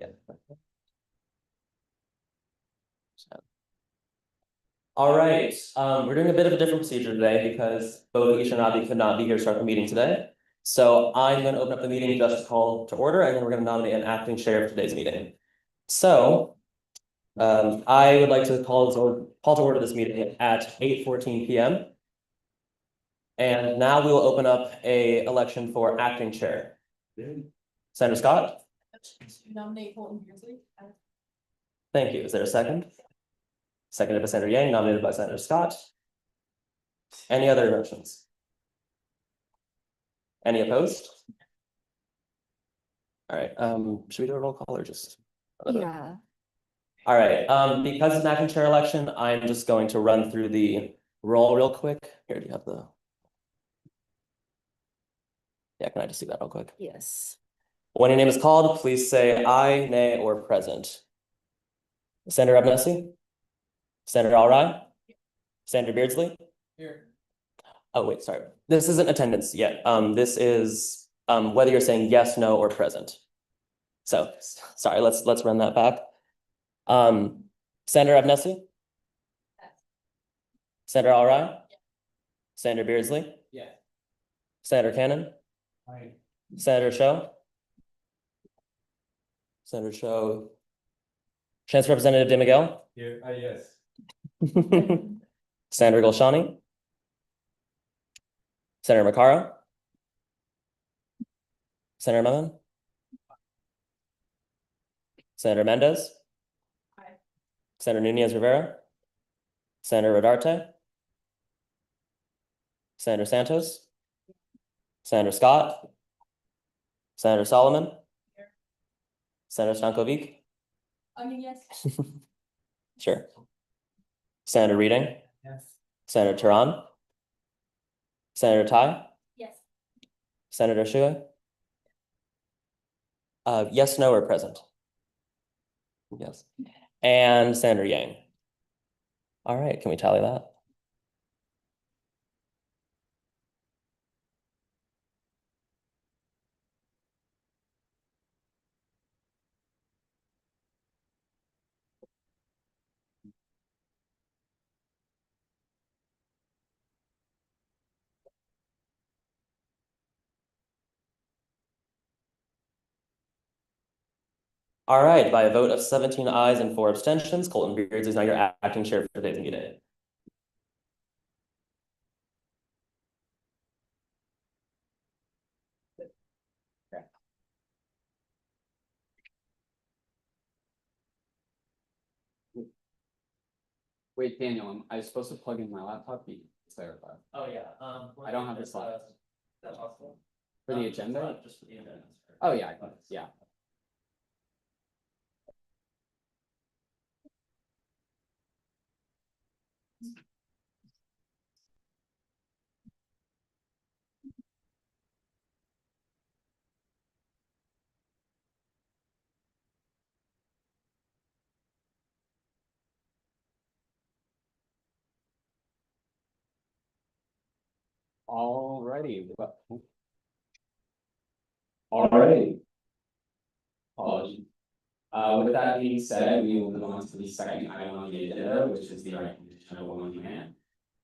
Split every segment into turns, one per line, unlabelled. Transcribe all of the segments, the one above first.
Yeah. All right, we're doing a bit of a different procedure today because both Isha and Avi could not be here to start the meeting today. So I'm going to open up the meeting just to call to order, and then we're going to nominate an acting chair for today's meeting. So I would like to call to order this meeting at 8:14 p.m. And now we will open up a election for acting chair. Senator Scott?
Nominate Colton Beardsley.
Thank you. Is there a second? Seconded by Senator Yang, nominated by Senator Scott. Any other motions? Any opposed? All right, should we do a roll call or just?
Yeah.
All right, because it's an acting chair election, I'm just going to run through the roll real quick. Here, do you have the? Yeah, can I just see that real quick?
Yes.
When your name is called, please say aye, nay, or present. Senator Abnesi? Senator Alrai? Senator Beardsley?
Here.
Oh, wait, sorry. This isn't attendance yet. This is whether you're saying yes, no, or present. So, sorry, let's run that back. Senator Abnesi?
Yes.
Senator Alrai?
Yes.
Senator Beardsley?
Yes.
Senator Cannon?
Aye.
Senator Cho? Senator Cho. Chance Representative DeMiguel?
Here. Yes.
Senator Golshani? Senator Makara? Senator Mellon? Senator Mendez?
Aye.
Senator Nunez Rivera? Senator Rodarte? Senator Santos? Senator Scott? Senator Solomon?
Here.
Senator Stankovic?
Yes.
Sure. Senator Reading?
Yes.
Senator Turan? Senator Tai?
Yes.
Senator Shuey? Yes, no, or present? Yes. And Senator Yang. All right, can we tally that? All right, by a vote of 17 ayes and 4 abstentions, Colton Beardsley is now your acting chair for today's meeting.
Wait, Daniel, I was supposed to plug in my laptop, be clarified.
Oh, yeah.
I don't have the slides.
That's possible.
For the agenda?
Just for the agenda.
Oh, yeah, yeah. Alrighty. Alrighty. Apologies. With that being said, we will move on to the second item on the agenda, which is the recognition of one man.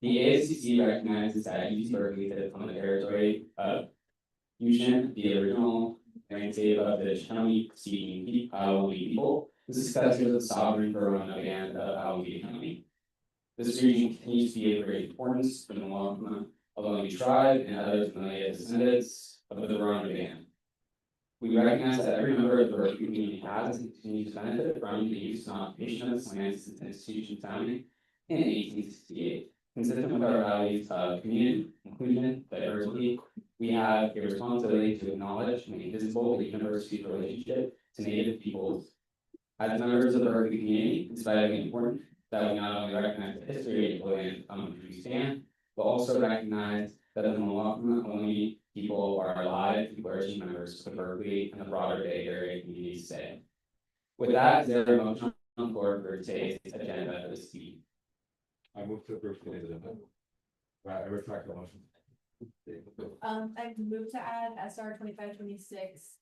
The ASUC recognizes that UC Berkeley sits on the territory of Yushin, the original landscape of the Chinese-speaking people, the successors of the sovereign Corona band of Awi County. This region continues to be of great importance for the Malakma Ohlone tribe and other familiar descendants of the Corona band. We recognize that every member of the Berkeley community has and continues to benefit from the use and occupation of this land since its institution founding in 1868. Consistent with our values of community, inclusion, diversity, we have a responsibility to acknowledge and make visible the university's relationship to Native peoples. As members of the Berkeley community, it's vitally important that we not only recognize the history of the land on which we stand, but also recognize that the Malakma people are alive and flourishing members of Berkeley and the broader Bay Area community today. With that, is there a motion on the floor for today's agenda for this meeting?
I move to approve today's agenda. I retract the motion.
I moved to add SR 2526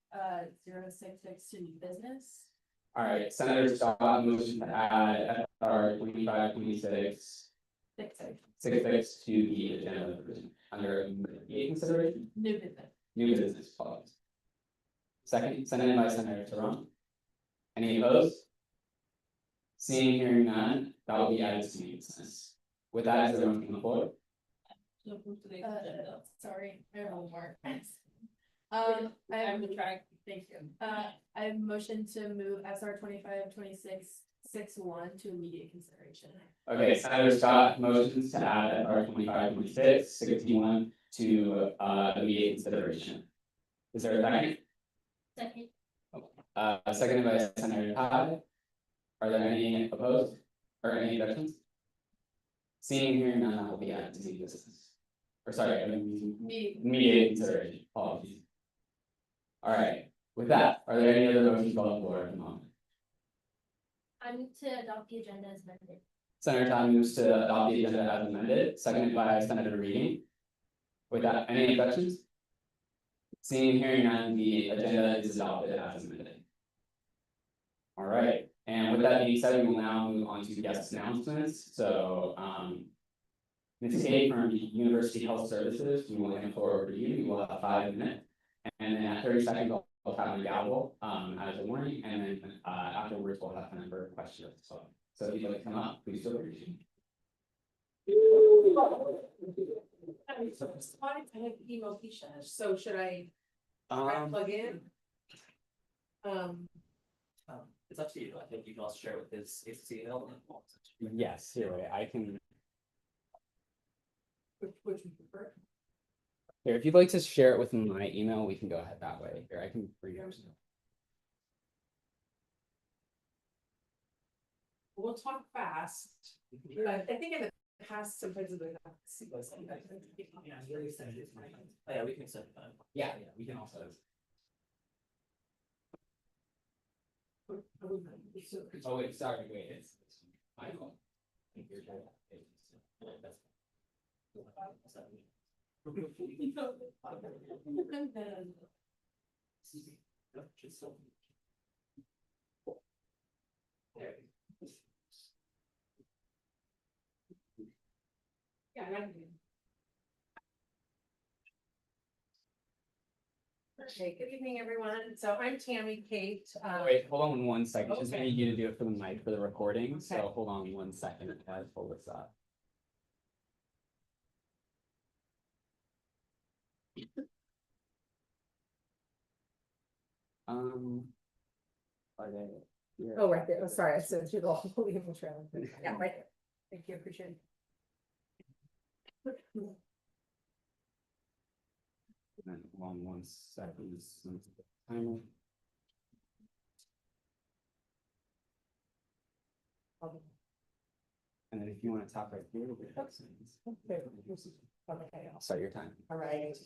066 to new business.
All right, Senator Scott motion to add FR 2526 66 to the agenda under immediate consideration,
New business.
new business policy. Second, Senator by Senator Saran. Any opposed? Seeing, hearing none, that will be added to new business. With that, is there a motion on the floor?
Sorry, I have one more. I have the track, thank you. I have motion to move SR 2526-61 to immediate consideration.
Okay, Senator Scott motions to add FR 2526-61 to immediate consideration. Is there a second?
Second.
Seconded by Senator Todd. Are there any opposed or any objections? Seeing, hearing none, that will be added to new business. Or sorry, immediate consideration, apologies. All right, with that, are there any other motions on the floor at the moment?
I move to adopt the agenda as amended.
Senator Todd moves to adopt the agenda as amended, seconded by Senator Reading. With that, any objections? Seeing, hearing none, the agenda is adopted as amended. All right, and with that being said, we will now move on to guest announcements. So, Ms. Kate from University Health Services, we will hand the floor over to you. You will have 5 minutes. And then at 30 seconds, I'll have a gavel as a warning, and then afterwards we'll have time for questions. So if you'd like to come up, please feel free.
I have email Keisha, so should I plug in?
It's up to you. I think you can also share with his ASUC element.
Yes, here, I can.
Which would you prefer?
Here, if you'd like to share it with my email, we can go ahead that way. Here, I can bring it.
We'll talk fast. I think in the past, sometimes we have to see what's on that.
Yeah, we can send that.
Yeah, we can also. Oh, wait, sorry, wait, it's my fault.
Yeah. Okay, good evening, everyone. So I'm Tammy Kate.
Wait, hold on 1 second. Just
Okay.
need you to do it for the mic for the recording. So
Okay.
hold on 1 second. I gotta pull this up. Are they? Yeah.
Oh, right there. Oh, sorry, I said you the whole email trail. Yeah, right there. Thank you, appreciate it.
And then hold on 1 second. Timer. And then if you want to talk right here, we'll get that sentence.
Okay,
I'll start your time.
all right.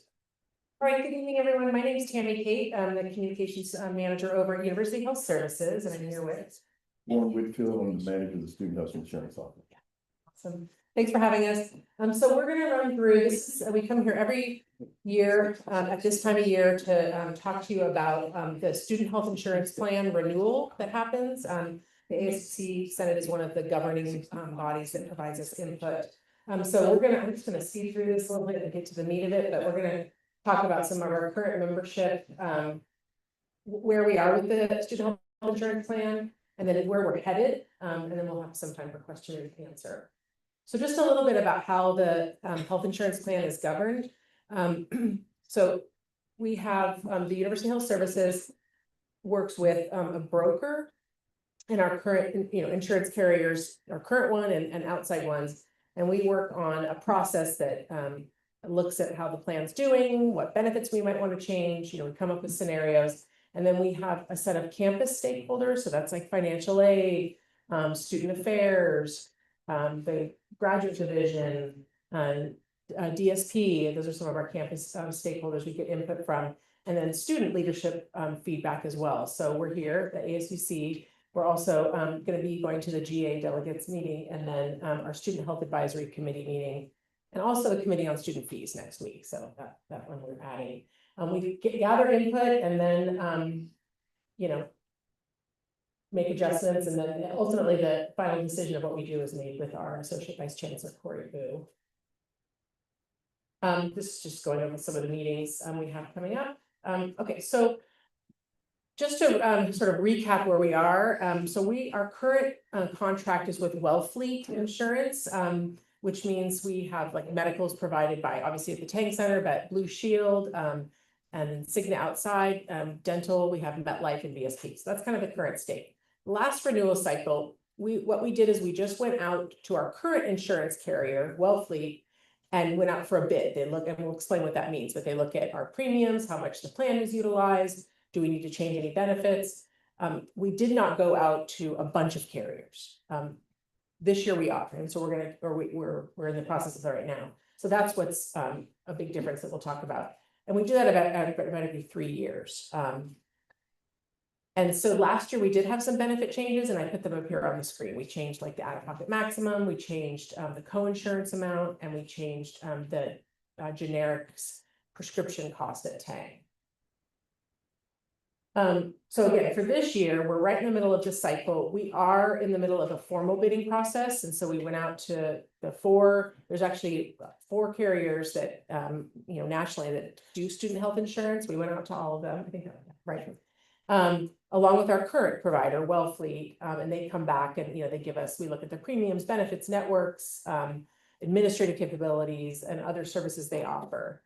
All right, good evening, everyone. My name is Tammy Kate. I'm the communications manager over at University Health Services, and I'm here with.
Warren Whitfield, I'm the manager of the Student Health Insurance Office.
Awesome. Thanks for having us. So we're gonna run through this. We come here every year at this time of year to talk to you about the student health insurance plan renewal that happens. The ASUC Senate is one of the governing bodies that provides us input. So I'm just gonna see through this a little bit and get to the meat of it, but we're gonna talk about some of our current membership, where we are with the student health insurance plan, and then where we're headed, and then we'll have some time for question and answer. So just a little bit about how the health insurance plan is governed. So we have the University Health Services works with a broker, and our current insurance carriers, our current one and outside ones, and we work on a process that looks at how the plan's doing, what benefits we might want to change. We come up with scenarios, and then we have a set of campus stakeholders. So that's like financial aid, student affairs, the graduate division, DSP. Those are some of our campus stakeholders we get input from, and then student leadership feedback as well. So we're here at ASUC. We're also going to be going to the GA delegates meeting, and then our student health advisory committee meeting, and also the committee on student fees next week. So that one we're adding. We gather input, and then make adjustments, and then ultimately the final decision of what we do is made with our Associate Vice Chancellor, Corey Boo. This is just going over some of the meetings we have coming up. Okay, so just to sort of recap where we are, so our current contract is with Wellfleet Insurance, which means we have like medicals provided by obviously at the Tank Center, but Blue Shield, and Cigna outside, dental, we have MetLife and VSP. So that's kind of the current state. Last renewal cycle, what we did is we just went out to our current insurance carrier, Wellfleet, and went out for a bid. They look, and we'll explain what that means, but they look at our premiums, how much the plan was utilized, do we need to change any benefits? We did not go out to a bunch of carriers. This year we are, and so we're in the process of that right now. So that's what's a big difference that we'll talk about. And we do that about every 3 years. And so last year we did have some benefit changes, and I put them up here on the screen. We changed like the out-of-pocket maximum, we changed the co-insurance amount, and we changed the generics prescription cost at Tang. So again, for this year, we're right in the middle of this cycle. We are in the middle of a formal bidding process. And so we went out to there's actually 4 carriers that, nationally that do student health insurance. We went out to all of them, I think, right. Along with our current provider, Wellfleet, and they come back and, they give us, we look at the premiums, benefits, networks, administrative capabilities, and other services they offer.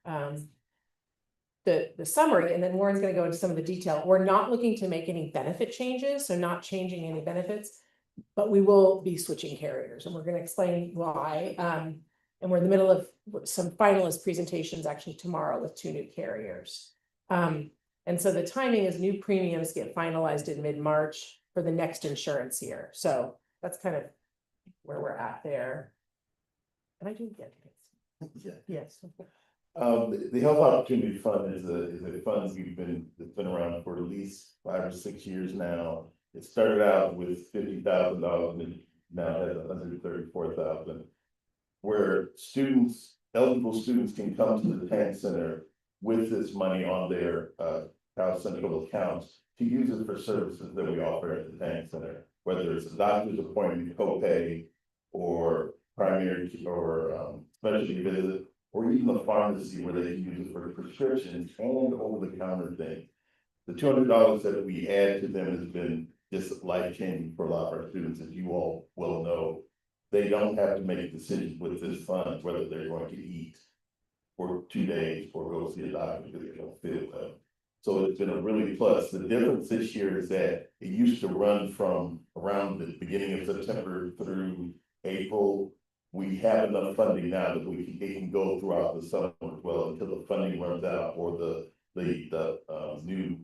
The summary, and then Warren's going to go into some of the detail. We're not looking to make any benefit changes, so not changing any benefits, but we will be switching carriers, and we're going to explain why. And we're in the middle of some finalist presentations actually tomorrow with 2 new carriers. And so the timing is new premiums get finalized in mid-March for the next insurance year. So that's kind of where we're at there. And I do get it.
Yeah.
Yes.
The Health Opportunity Fund is a fund that's been around for at least 5 or 6 years now. It started out with $50,000 and now has $134,000, where eligible students can come to the Tank Center with this money on their South Central accounts to use it for services that we offer at the Tank Center, whether it's a doctor's appointment, copay, or primary or specialty visit, or even the pharmacy where they can use it for prescriptions and over-the-counter things. The $200 that we add to them has been just life-changing for a lot of our students, as you all well know. They don't have to make decisions with this fund, whether they're going to eat for 2 days or go see a doctor because they don't feel well. So it's been a really plus. The difference this year is that it used to run from around the beginning of September through April. We have enough funding now that it can go throughout the summer as well until the funding runs out or the new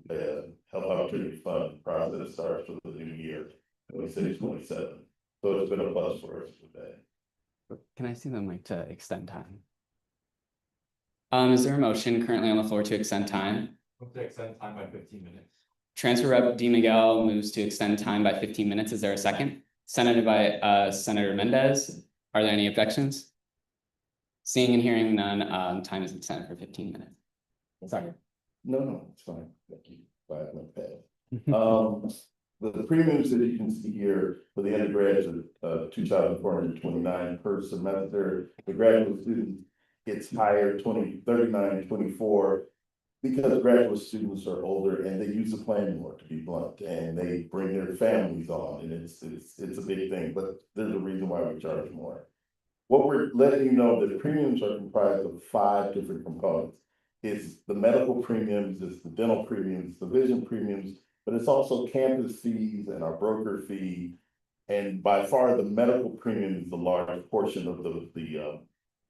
Health Opportunity Fund process starts for the new year, 26, 27. So it's been a plus for us today.
Can I see the mic to extend time? Is there a motion currently on the floor to extend time?
Move to extend time by 15 minutes.
Transfer Rep. D. Miguel moves to extend time by 15 minutes. Is there a second? Seconded by Senator Mendez. Are there any objections? Seeing and hearing none, time is extended for 15 minutes. Sorry.
No, it's fine. Thank you. I have no pad. The premiums that you can see here for the undergrads are $2,429 per semester. The graduate student gets higher, $39.24, because graduate students are older and they use the plan more, to be blunt, and they bring their families on, and it's a big thing, but there's a reason why we charge more. What we're letting you know that the premiums are comprised of 5 different components. It's the medical premiums, it's the dental premiums, the vision premiums, but it's also campus fees and our broker fee. And by far the medical premium is the large portion of the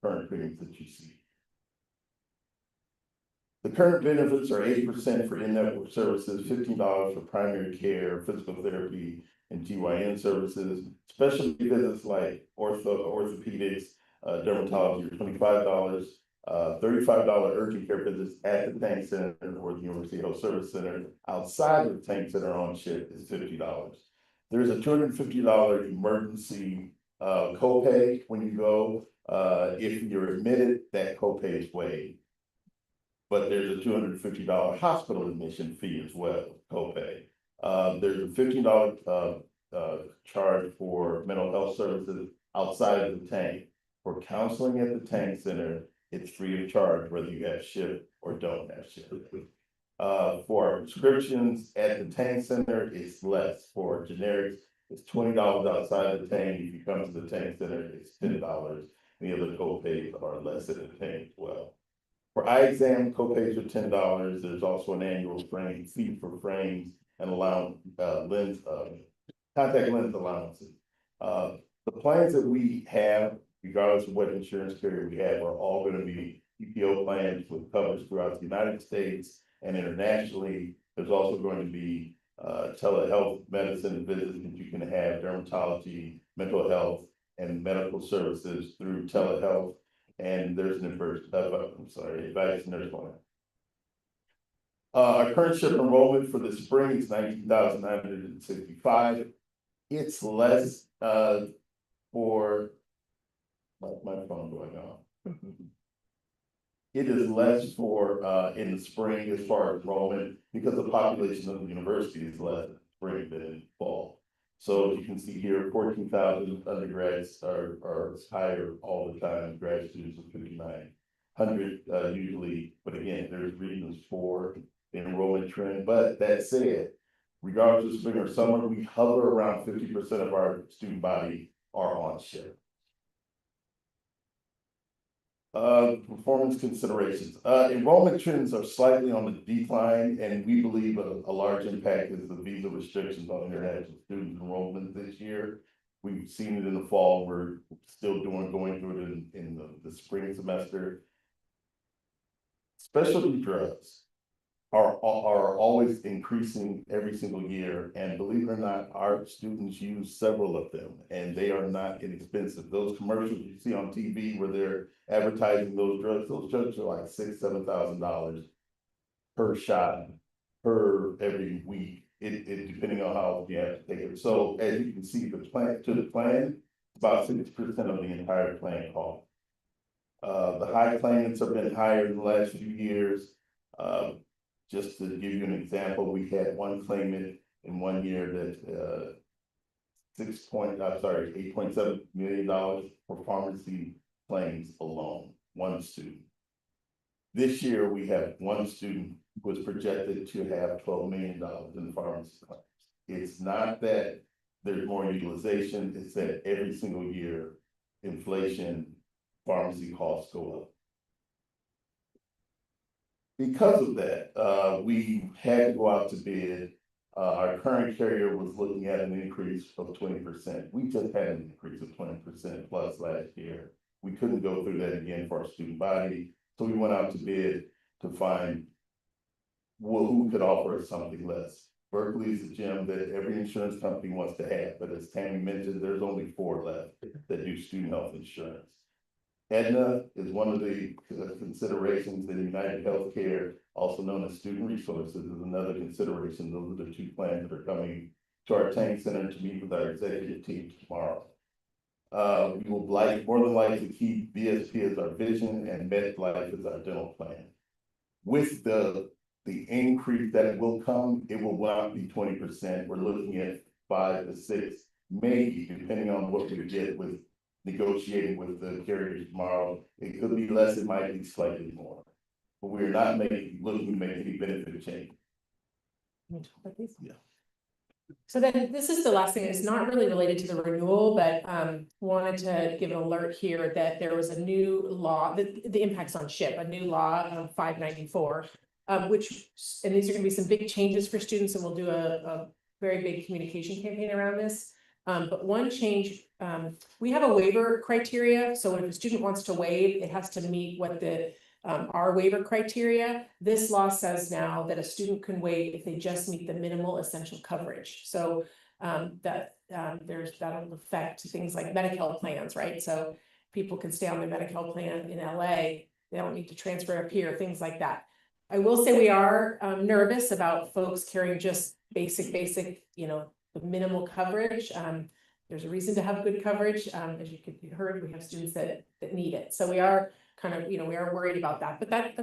current premiums that you see. The current benefits are 8% for in-network services, $15 for primary care, physical therapy, and GYN services. Specialty visits like orthopedics, dermatology are $25, $35 urgent care visits at the Tank Center or the University Health Service Center outside of the Tank Center on shift is $50. There's a $250 emergency copay when you go. If you're admitted, that copay is waived. But there's a $250 hospital admission fee as well, copay. There's a $15 charge for mental health services outside of the tank. For counseling at the tank center, it's free of charge, whether you have shift or don't have shift. For prescriptions at the tank center, it's less. For generics, it's $20 outside the tank. If you come to the tank center, it's $10. The other co-pays are less at the tank as well. For eye exam, co-pays are $10. There's also an annual fee for frames and contact lens allowances. The plans that we have, regardless of what insurance carrier we have, are all going to be PPO plans with coverage throughout the United States and internationally. There's also going to be telehealth medicine visits that you can have, dermatology, mental health, and medical services through telehealth. And there's an advice nurse plan. Our current SHIP enrollment for the spring is 19,965. It's less for my phone going on. It is less for in the spring as far as enrollment because the population of the university is less in spring than in fall. So you can see here, 14,000 undergrads are higher all the time. Grad students are 5,900 usually, but again, there's reasons for the enrollment trend. But that said, regardless of spring or summer, we hover around 50% of our student body are on SHIP. Performance considerations. Enrollment trends are slightly on the decline, and we believe a large impact is the visa restrictions on international student enrollment this year. We've seen it in the fall. We're still going through it in the spring semester. Specialty drugs are always increasing every single year, and believe it or not, our students use several of them, and they are not inexpensive. Those commercials you see on TV where they're advertising those drugs are like $6,000–7,000 per shot per every week. It depending on how you have to take it. So as you can see, the plan about 60% of the entire plan cost. The high claimants have been higher in the last few years. Just to give you an example, we had one claimant in 1 year that $8.7 million for pharmacy claims alone, one student. This year, we have one student who was projected to have $12 million in pharmacy claims. It's not that there's more utilization, it's that every single year, inflation, pharmacy costs go up. Because of that, we had to go out to bid. Our current carrier was looking at an increase of 20%. We just had an increase of 20% plus last year. We couldn't go through that again for our student body. So we went out to bid to find who could offer us something less. Berkeley is a gem that every insurance company wants to have, but as Tammy mentioned, there's only 4 left that do student health insurance. Aetna is one of the considerations, and United Healthcare, also known as Student Resources, is another consideration. Those are the 2 plans that are coming to our tank center to meet with our executive team tomorrow. We will more than likely keep VSP as our vision and MedLife as our dental plan. With the increase that it will come, it will not be 20%. We're looking at 5 to 6, maybe, depending on what we get with negotiating with the carriers tomorrow. It could be less, it might be slightly more. But we're not looking to make any benefit change.
Yeah. So then this is the last thing. It's not really related to the renewal, but wanted to give an alert here that there was a new law, the impacts on SHIP, a new law 594, which, and these are going to be some big changes for students, and we'll do a very big communication campaign around this. But one change, we have a waiver criteria. So if a student wants to waive, it has to meet what our waiver criteria. This law says now that a student can waive if they just meet the minimal essential coverage. So that'll affect things like Medi-Cal plans, right? So people can stay on their Medi-Cal plan in LA. They don't need to transfer up here, things like that. I will say we are nervous about folks carrying just basic, the minimal coverage. There's a reason to have good coverage. As you heard, we have students that need it. So we are kind of, we are worried about that, but that's,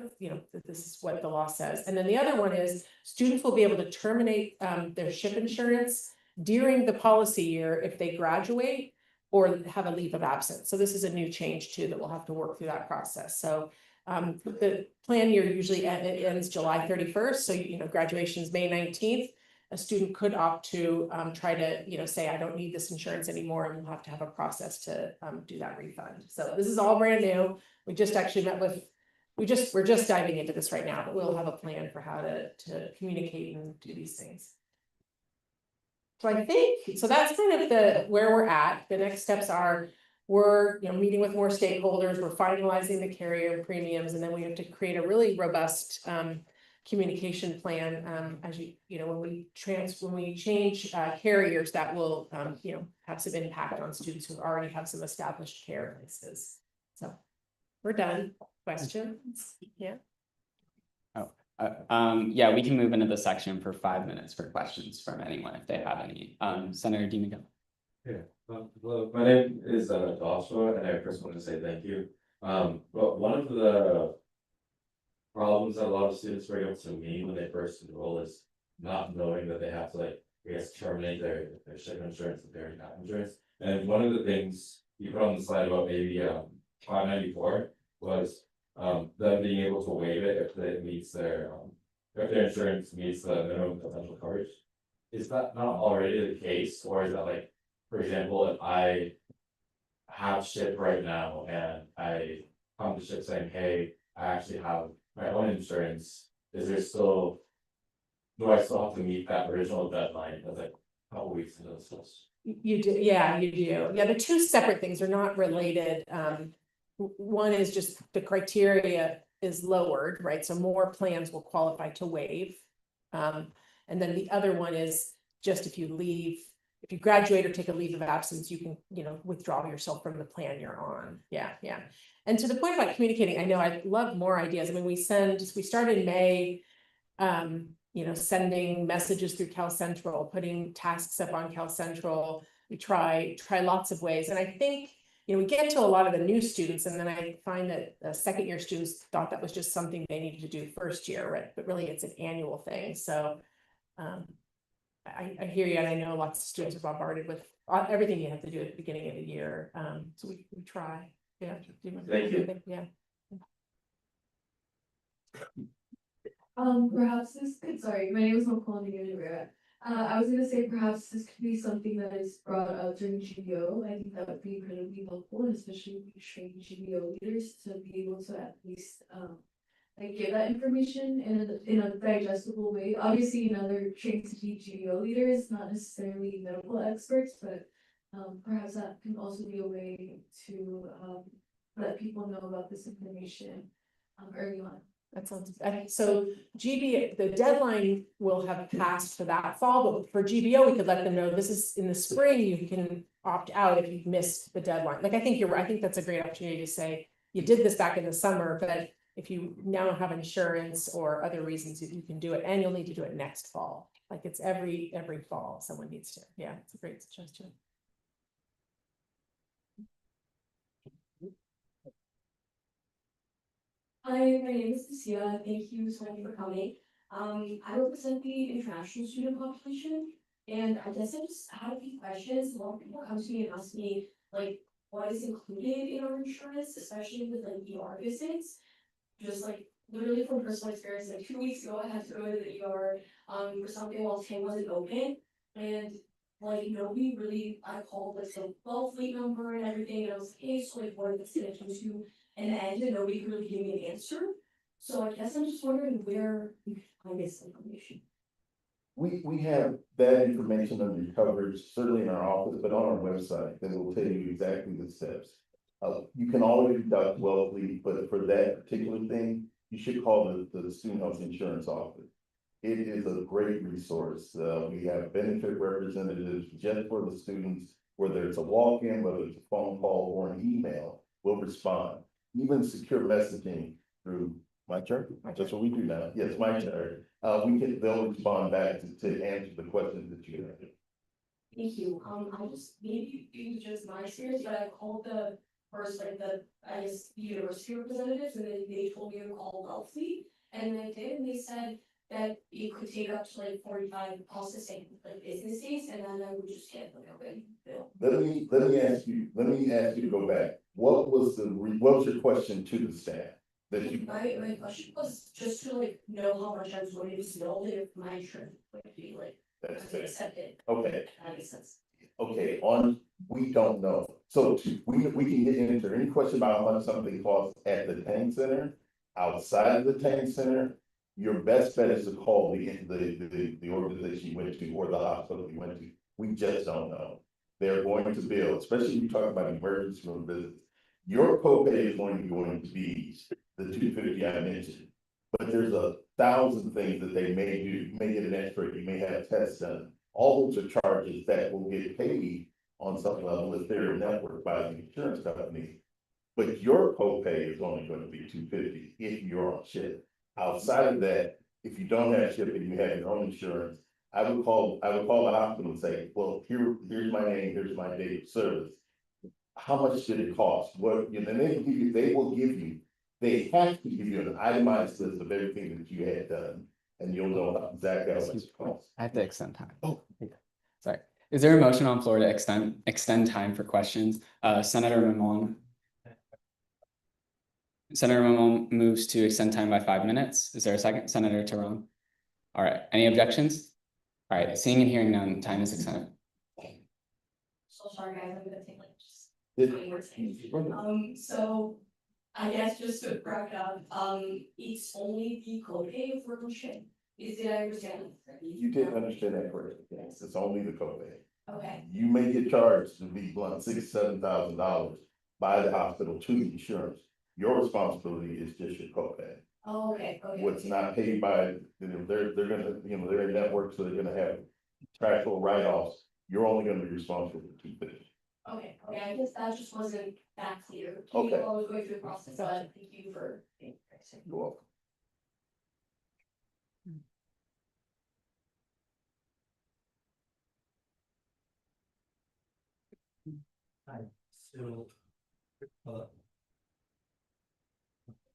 this is what the law says. And then the other one is students will be able to terminate their SHIP insurance during the policy year if they graduate or have a leave of absence. So this is a new change too, that we'll have to work through that process. So the plan year usually ends July 31st. So, graduation is May 19th. A student could opt to try to, say, I don't need this insurance anymore, and we'll have to have a process to do that refund. So this is all brand new. We just actually met with, we're just diving into this right now, but we'll have a plan for how to communicate and do these things. So I think, so that's kind of where we're at. The next steps are, we're meeting with more stakeholders, we're finalizing the carrier premiums, and then we have to create a really robust communication plan as when we change carriers, that will have some impact on students who already have some established care places. So we're done. Questions? Yeah.
Yeah, we can move into the section for 5 minutes for questions from anyone if they have any. Senator DiMaggio.
Yeah, well, my name is Joshua, and I first want to say thank you. But one of the problems that a lot of students bring up to me when they first enroll is not knowing that they have to, like, I guess, terminate their SHIP insurance if they already have insurance. And one of the things you put on the slide about maybe 594 was them being able to waive it if it meets their if their insurance meets the minimum potential coverage. Is that not already the case, or is that, like, for example, if I have SHIP right now and I come to SHIP saying, hey, I actually have my own insurance, do I still have to meet that original deadline of like a couple weeks into this?
You do, yeah, you do. Yeah, the two separate things are not related. One is just the criteria is lowered, right? So more plans will qualify to waive. And then the other one is just if you graduate or take a leave of absence, you can, withdraw yourself from the plan you're on. Yeah, yeah. And to the point about communicating, I know I'd love more ideas. I mean, we started in May, sending messages through Cal Central, putting tasks up on Cal Central. We try lots of ways. And I think, we get to a lot of the new students, and then I find that second year students thought that was just something they needed to do first year, right? But really it's an annual thing. So I hear you, and I know lots of students are bombarded with everything you have to do at the beginning of the year. So we try. Yeah.
Thank you.
Yeah.
Perhaps this could, sorry, my name is Nicole. I was gonna say perhaps this could be something that is brought up during GBO. I think that would be incredibly helpful, and especially if we train GBO leaders to be able to at least like give that information in a digestible way. Obviously, they're trained to be GBO leaders, not necessarily medical experts, but perhaps that can also be a way to let people know about this information early on.
That sounds, so GBO, the deadline will have passed for that fall, but for GBO, we could let them know this is in the spring, you can opt out if you've missed the deadline. Like, I think you're right. I think that's a great opportunity to say, you did this back in the summer, but if you now have insurance or other reasons, you can do it, and you'll need to do it next fall. Like, it's every fall, someone needs to. Yeah, it's a great suggestion.
Hi, my name is Lucia. Thank you so much for coming. I represent the international student population, and I guess I just had a few questions. A lot of people come to me and ask me, like, what is included in our insurance, especially with like ER visits. Just like literally from personal experience, like 2 weeks ago, I had to go to the ER for something while 10 wasn't open, and like nobody really. I called like the well fleet number and everything, and I was like, hey, so like what is this going to? And nobody could really give me an answer. So I guess I'm just wondering where you can find this information.
We have that information under your coverage, certainly in our office, but on our website, that will tell you exactly the steps. You can always deduct well leave, but for that particular thing, you should call the student health insurance office. It is a great resource. We have benefit representatives just for the students, whether it's a walk-in, whether it's a phone call or an email, will respond. Even secure messaging through my turn. That's what we do now. Yes, my turn. They'll respond back to answer the questions that you have.
Thank you. I just maybe it was just my experience, but I called the course, like I guess, the university representatives, and then they told me to call Wellesley. And I did, and they said that it could take up to like 45 processing, like business days, and then I would just get like a big bill.
Let me ask you to go back. What was your question to the staff? That you,
My question was just to like know how much I was going to bill, if my insurance would be like
that's fair.
accepted.
Okay,
That makes sense.
okay, we don't know. So we can get into any question about how much something costs at the tank center, outside of the tank center. Your best bet is to call the organization you went to or the hospital you went to. We just don't know. They're going to bill, especially when you talk about emergency room visits. Your copay is going to be the $250 I mentioned. But there's 1,000 things that they may do. You may get an X-ray, you may have tests done. All those are charges that will get paid on some level if they're networked by the insurance company. But your copay is only going to be $250 if you're on ship. Outside of that, if you don't have ship and you have your own insurance, I would call the hospital and say, well, here's my name, here's my date of service. How much did it cost? What, and then they have to give you an itemized list of everything that you had done, and you'll know exactly how much it costs.
I have to extend time.
Oh.
Sorry. Is there a motion on floor to extend time for questions? Senator Mamon. Senator Mamon moves to extend time by 5 minutes. Is there a second? Senator Tehran. All right, any objections? All right, seeing and hearing none, time is extended.
So sorry, guys, I'm gonna take like just
It-
20 more seconds. So I guess just to wrap it up, it's only the copay for the ship. Did I understand?
You didn't understand that correctly. Yes, it's only the copay.
Okay,
You may get charged to be blunt, $6,000-7,000 by the hospital to the insurance. Your responsibility is just your copay.
oh, okay.
What's not paid by, they're gonna, they're in network, so they're gonna have contractual write-offs. You're only gonna be responsible for $250.
Okay, I guess that just wasn't that clear.
Okay.
I was going through the process, but thank you for.
You're welcome.
Hi, so.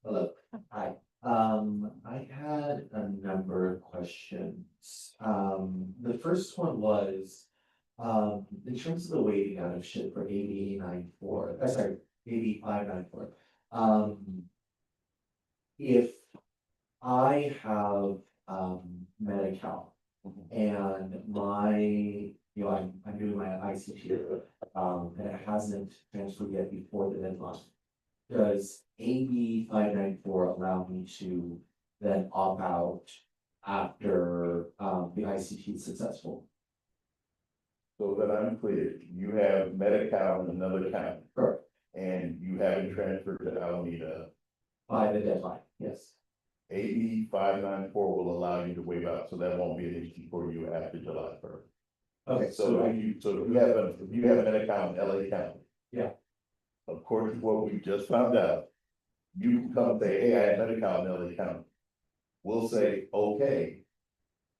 Hello, hi, I had a number of questions. The first one was, in terms of the waiting out of ship for AB 94, sorry, AB 594. If I have, Medi-Cal and I'm doing my ICT, and it hasn't transferred yet before the deadline. Does AB 594 allow me to then opt out after the ICT is successful?
So that I'm clear, you have Medi-Cal in another county.
Correct.
And you haven't transferred to Alameda.
By the deadline, yes.
AB 594 will allow you to waive out, so that won't be an issue for you after July 1st.
Okay,
So if you have an account in LA County.
Yeah.
According to what we just found out, you can come and say, hey, I have an account in LA County. We'll say, okay.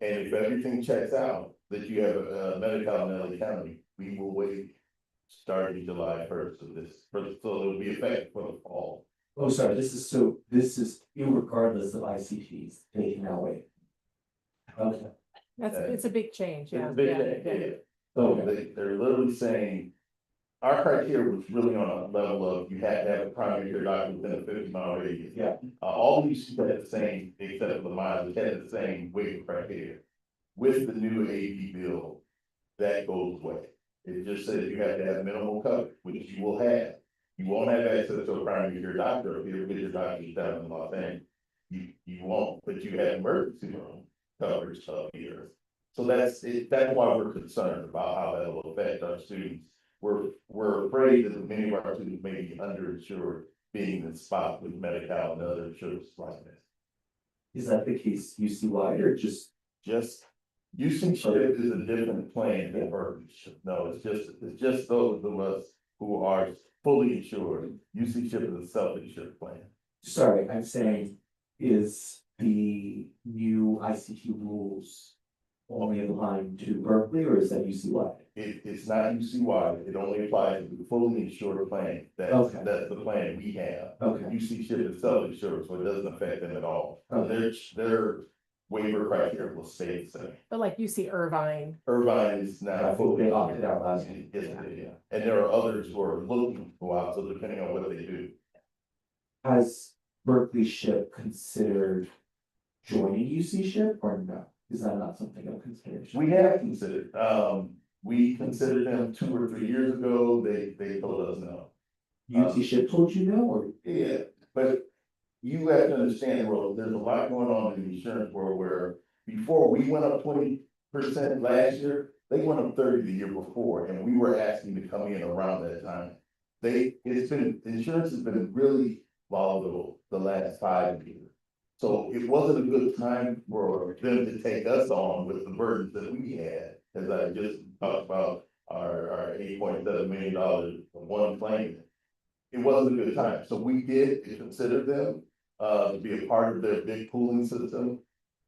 And if everything checks out, that you have a medical in LA County, we will wait starting July 1st of this, so it'll be effective for the fall.
Oh, sorry, this is irregardless of ICTs taking that away. Okay,
It's a big change, yeah.
It's a big
yeah,
thing,
yeah.
yeah. So they're literally saying, our criteria was really on a level of, you had to have a primary care doctor within a 50-mile radius.
yeah,
All these had the same, except for the miles, had the same waiver criteria. With the new AD bill, that goes away. It just says you have to have minimal coverage, which you will have. You won't have access to a primary care doctor if your doctor is down in Los Angeles. You won't, but you have emergency room coverage up here. So that's it. That's why we're concerned about how that will affect our students. We're afraid that many of our students may be underinsured, being in spot with Medi-Cal and other insurance like that.
is that the case UC-wide or just?
UC SHIP is a different plan than Berkeley SHIP. No, it's just those of us who are fully insured. UC SHIP is a self-insured plan.
Sorry, I'm saying, is the new ICT rules only applying to Berkeley, or is that UC-wide?
It's not UC-wide, it only applies to the fully insured plan,
Okay.
that's the plan we have.
Okay,
UC Chip is self-insured, so it doesn't affect them at all.
Okay.
Their waiver criteria will stay the same.
But like UC Irvine,
Irvine is now fully.
They opted out last year.
Yes, yeah, and there are others who are looking to go out, so depending on what they do.
has Berkeley Ship considered joining UC Ship or no? Is that not something of consideration?
We have considered, we considered them 2 or 3 years ago, they told us no.
UC Ship told you no, or?
Yeah, but you have to understand, bro, there's a lot going on in the insurance world where before we went up 20% last year, they went up 30 the year before, and we were asking to come in around that time. Insurance has been really volatile the last 5 years. So it wasn't a good time for them to take us on with the burdens that we had, as I just talked about our $8.7 million of one claim. It wasn't a good time, so we did consider them to be a part of their big pooling system,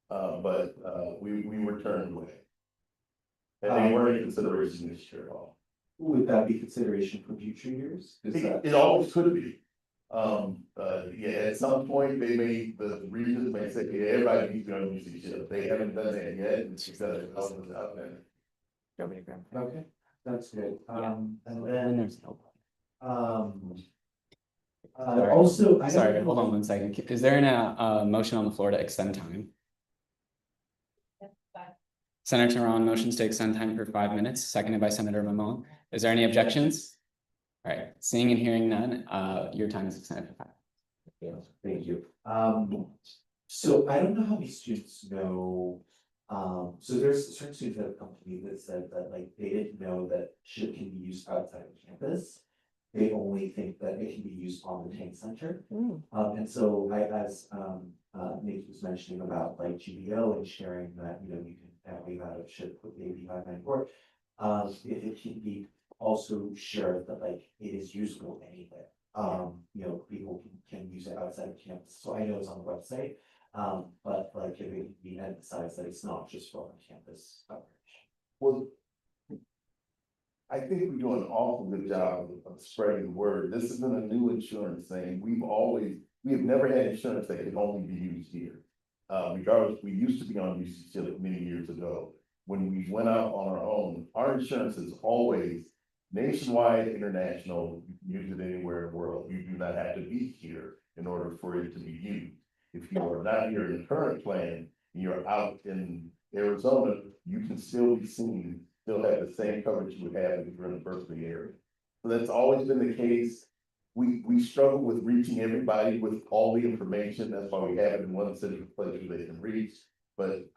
but we were turned away. And they weren't in consideration this year at all.
Would that be consideration for future years?
It always could be. Yeah, at some point, the regions may say, yeah, everybody needs to go on UC Ship. They haven't done that yet, and it's because it wasn't out there.
Okay, that's good. And
And
then,
there's no.
also. I
Sorry,
don't
hold
know-
on 1 second. Is there a motion on the floor to extend time? Senator Ron motions to extend time for 5 minutes, seconded by Senator Mamone. Is there any objections? All right, seeing and hearing none, your time is extended for 5.
Thank you. So I don't know how many students know, so there's certain students that have come to me that said that like they didn't know that SHIP can be used outside of campus. They only think that it can be used on the tank center. And so as Nate was mentioning about like GBO and sharing that, you know, you can wave out of SHIP with AB 594. It can be also shared that like it is usable anywhere. You know, people can use it outside of campus, so I know it's on the website. But like if it can be emphasized that it's not just for on-campus coverage.
Well, I think we do an awful good job of spreading the word. This isn't a new insurance thing. We have never had insurance that can only be used here. Regardless, we used to be on UC Chip many years ago. When we went out on our own, our insurance is always nationwide, international, you can use it anywhere in the world. You do not have to be here in order for it to be used. If you are not here in the current plan, and you're out in Arizona, you can still be seen, still have the same coverage you would have if you're in the Berkeley area. So that's always been the case. We struggle with reaching everybody with all the information. That's why we have it in one central place where they can reach. But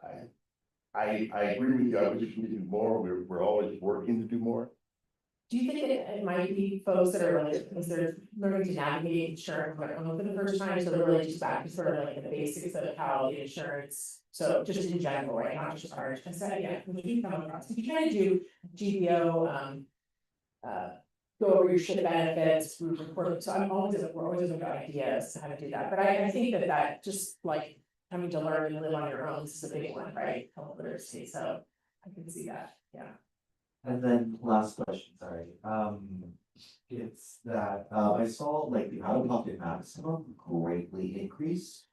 I agree with you. I wish we could do more. We're always working to do more.
do you think it might be folks that are like, because they're learning to navigate insurance like for the first time, so they're really just back to sort of like the basics of how the insurance, so just in general, right, not just ours, I said, yeah, when you come across, if you try to do GBO, go over your SHIP benefits, we report, so we're always looking for ideas how to do that, but I think that just like having to learn and live on your own is a big one, right, health literacy, so I can see that, yeah.
And then last question, sorry, it's that, I saw like the out-of-pocket maximum greatly increased.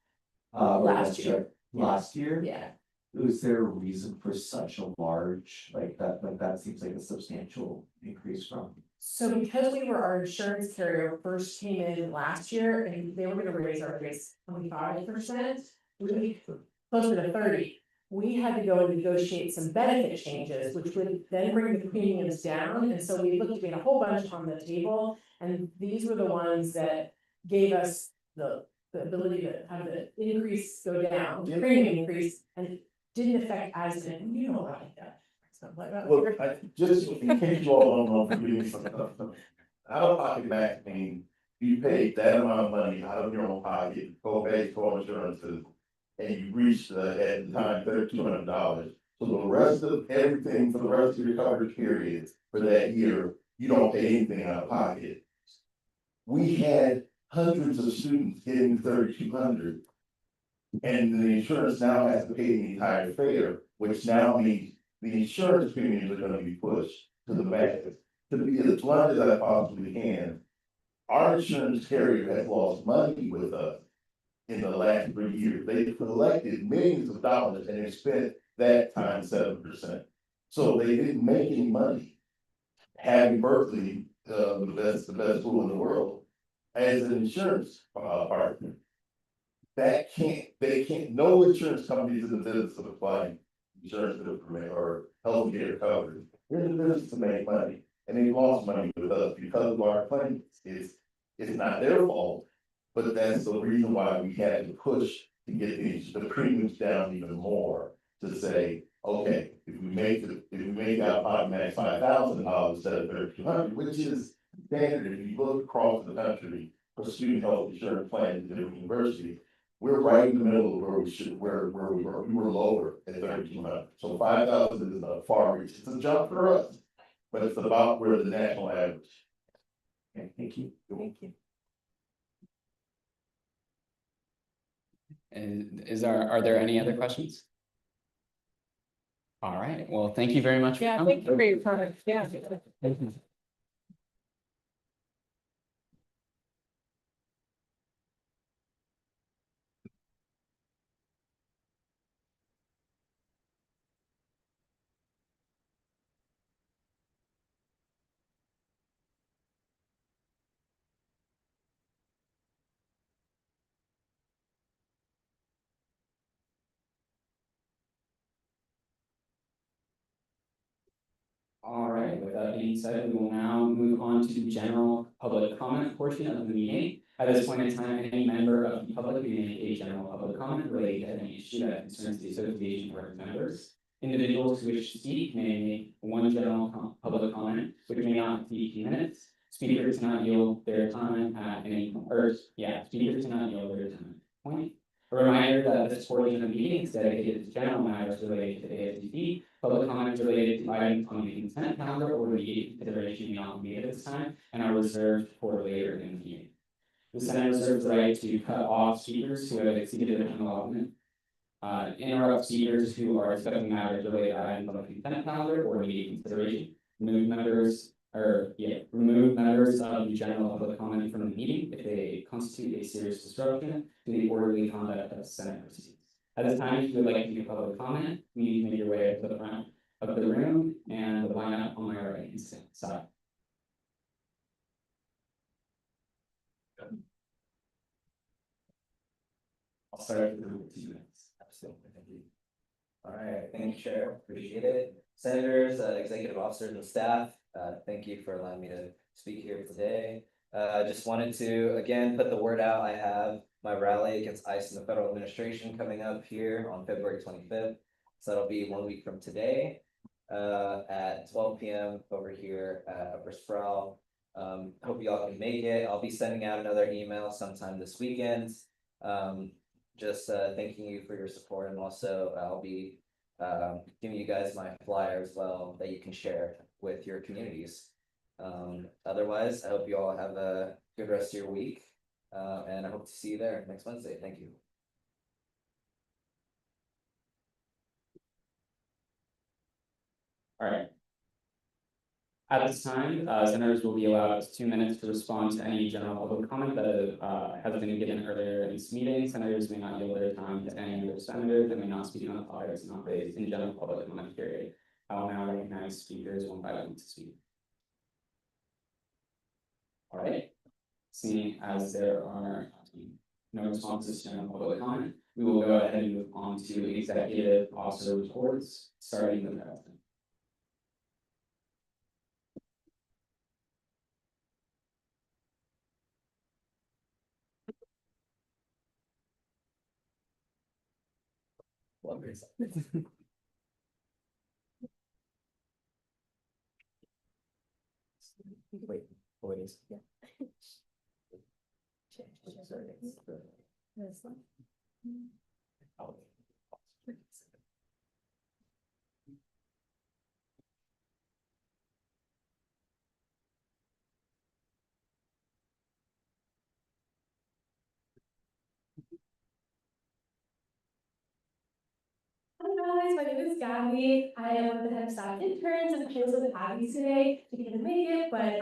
Last year.
Last year?
Yeah.
Was there a reason for such a large, like that seems like a substantial increase from?
So because our insurance carrier first came in last year and they were gonna raise our rates 25%, we closer to 30. We had to go and negotiate some benefit changes, which would then bring the premiums down, and so we had a whole bunch on the table. And these were the ones that gave us the ability to have the increase go down, the premium increase, and it didn't affect as in, you know, like that.
Well, just in case you all don't know, forgive me for out-of-pocket max means you pay that amount of money out of your own pocket, co-pay, co-insurances, and you reach at the time $3,200. So the rest of everything for the rest of your coverage period for that year, you don't pay anything out of pocket. We had hundreds of students getting $3,200, and the insurance now has to pay the entire fare. which now means the insurance premiums are gonna be pushed to the max. To be as blunt as I possibly can, our insurance carrier has lost money with us in the last 3 years. They've collected millions of dollars and they spent that time 7%. So they didn't make any money having Berkeley, the best school in the world, as an insurance partner. They can't, no insurance company is in the business of applying insurance to the or healthcare coverage. They're in the business to make money, and they lost money with us because of our claims. It's not their fault, but that's the reason why we had to push to get the premiums down even more, to say, okay, if we make out automatic $5,000 instead of 3,200, which is standard if you look across the country for student health insurance plans at different universities, we're right in the middle of where we should, where we were. We were lower at 3,200. So 5,000 is a far reach. It's a jump for us, but it's about where the national average.
Okay, thank you.
Thank you.
Are there any other questions? All right, well, thank you very much. For
Yeah,
coming.
thank you for your time. Yeah.
Thank you. All right, with that being said, we will now move on to the general public comment portion of the meeting. At this point in time, any member of the public may make a general public comment related to any issue that concerns the association or its members. Individuals who wish to speak may make one general public comment, which may not exceed 2 minutes. Speakers cannot yield their time at any, speakers cannot yield their time at any point. A reminder that this portion of the meeting is dedicated to general matters related to the ASUC. Public comments related to items on the consent calendar or immediate consideration may not be made at this time and are reserved for later in the meeting. The Senate reserves the right to cut off speakers who have exceeded their time allotment, interrupt speakers who are discussing matters related to items on the consent calendar or immediate consideration, remove members of the general public comment from the meeting if they constitute a serious disruption to the orderly conduct of Senate proceedings. At this time, if you would like to make a public comment, please make your way to the front of the room and the lineup on my right side. I'll start with the 2 minutes.
Absolutely, thank you. All right, thank you, Chair, appreciate it. Senators, executive officers and staff, thank you for allowing me to speak here today. I just wanted to, again, put the word out. I have my rally against ICE and the federal administration coming up here on February 25th. So that'll be 1 week from today, at 12 p.m. over here at Upper Sproul. Hope you all can make it. I'll be sending out another email sometime this weekend. Just thanking you for your support, and also I'll be giving you guys my flyer as well that you can share with your communities. Otherwise, I hope you all have a good rest of your week, and I hope to see you there next Wednesday. Thank you.
All right. At this time, senators will be allowed 2 minutes to respond to any general public comment that has been given earlier in this meeting. Senators may not yield their time to any other senator that may not speak on topics not raised in general public comment period. I will now recognize speakers one by one to speak. All right. Seeing as there are no responses to general public comment, we will go ahead and move on to executive officer reports, starting with the president.
Wait,
Oh, it is.
yeah. This one.
Oh.
Hi
guys, my name is Gabby. I am one of the head of staff interns and I'm so happy today. She couldn't make it, but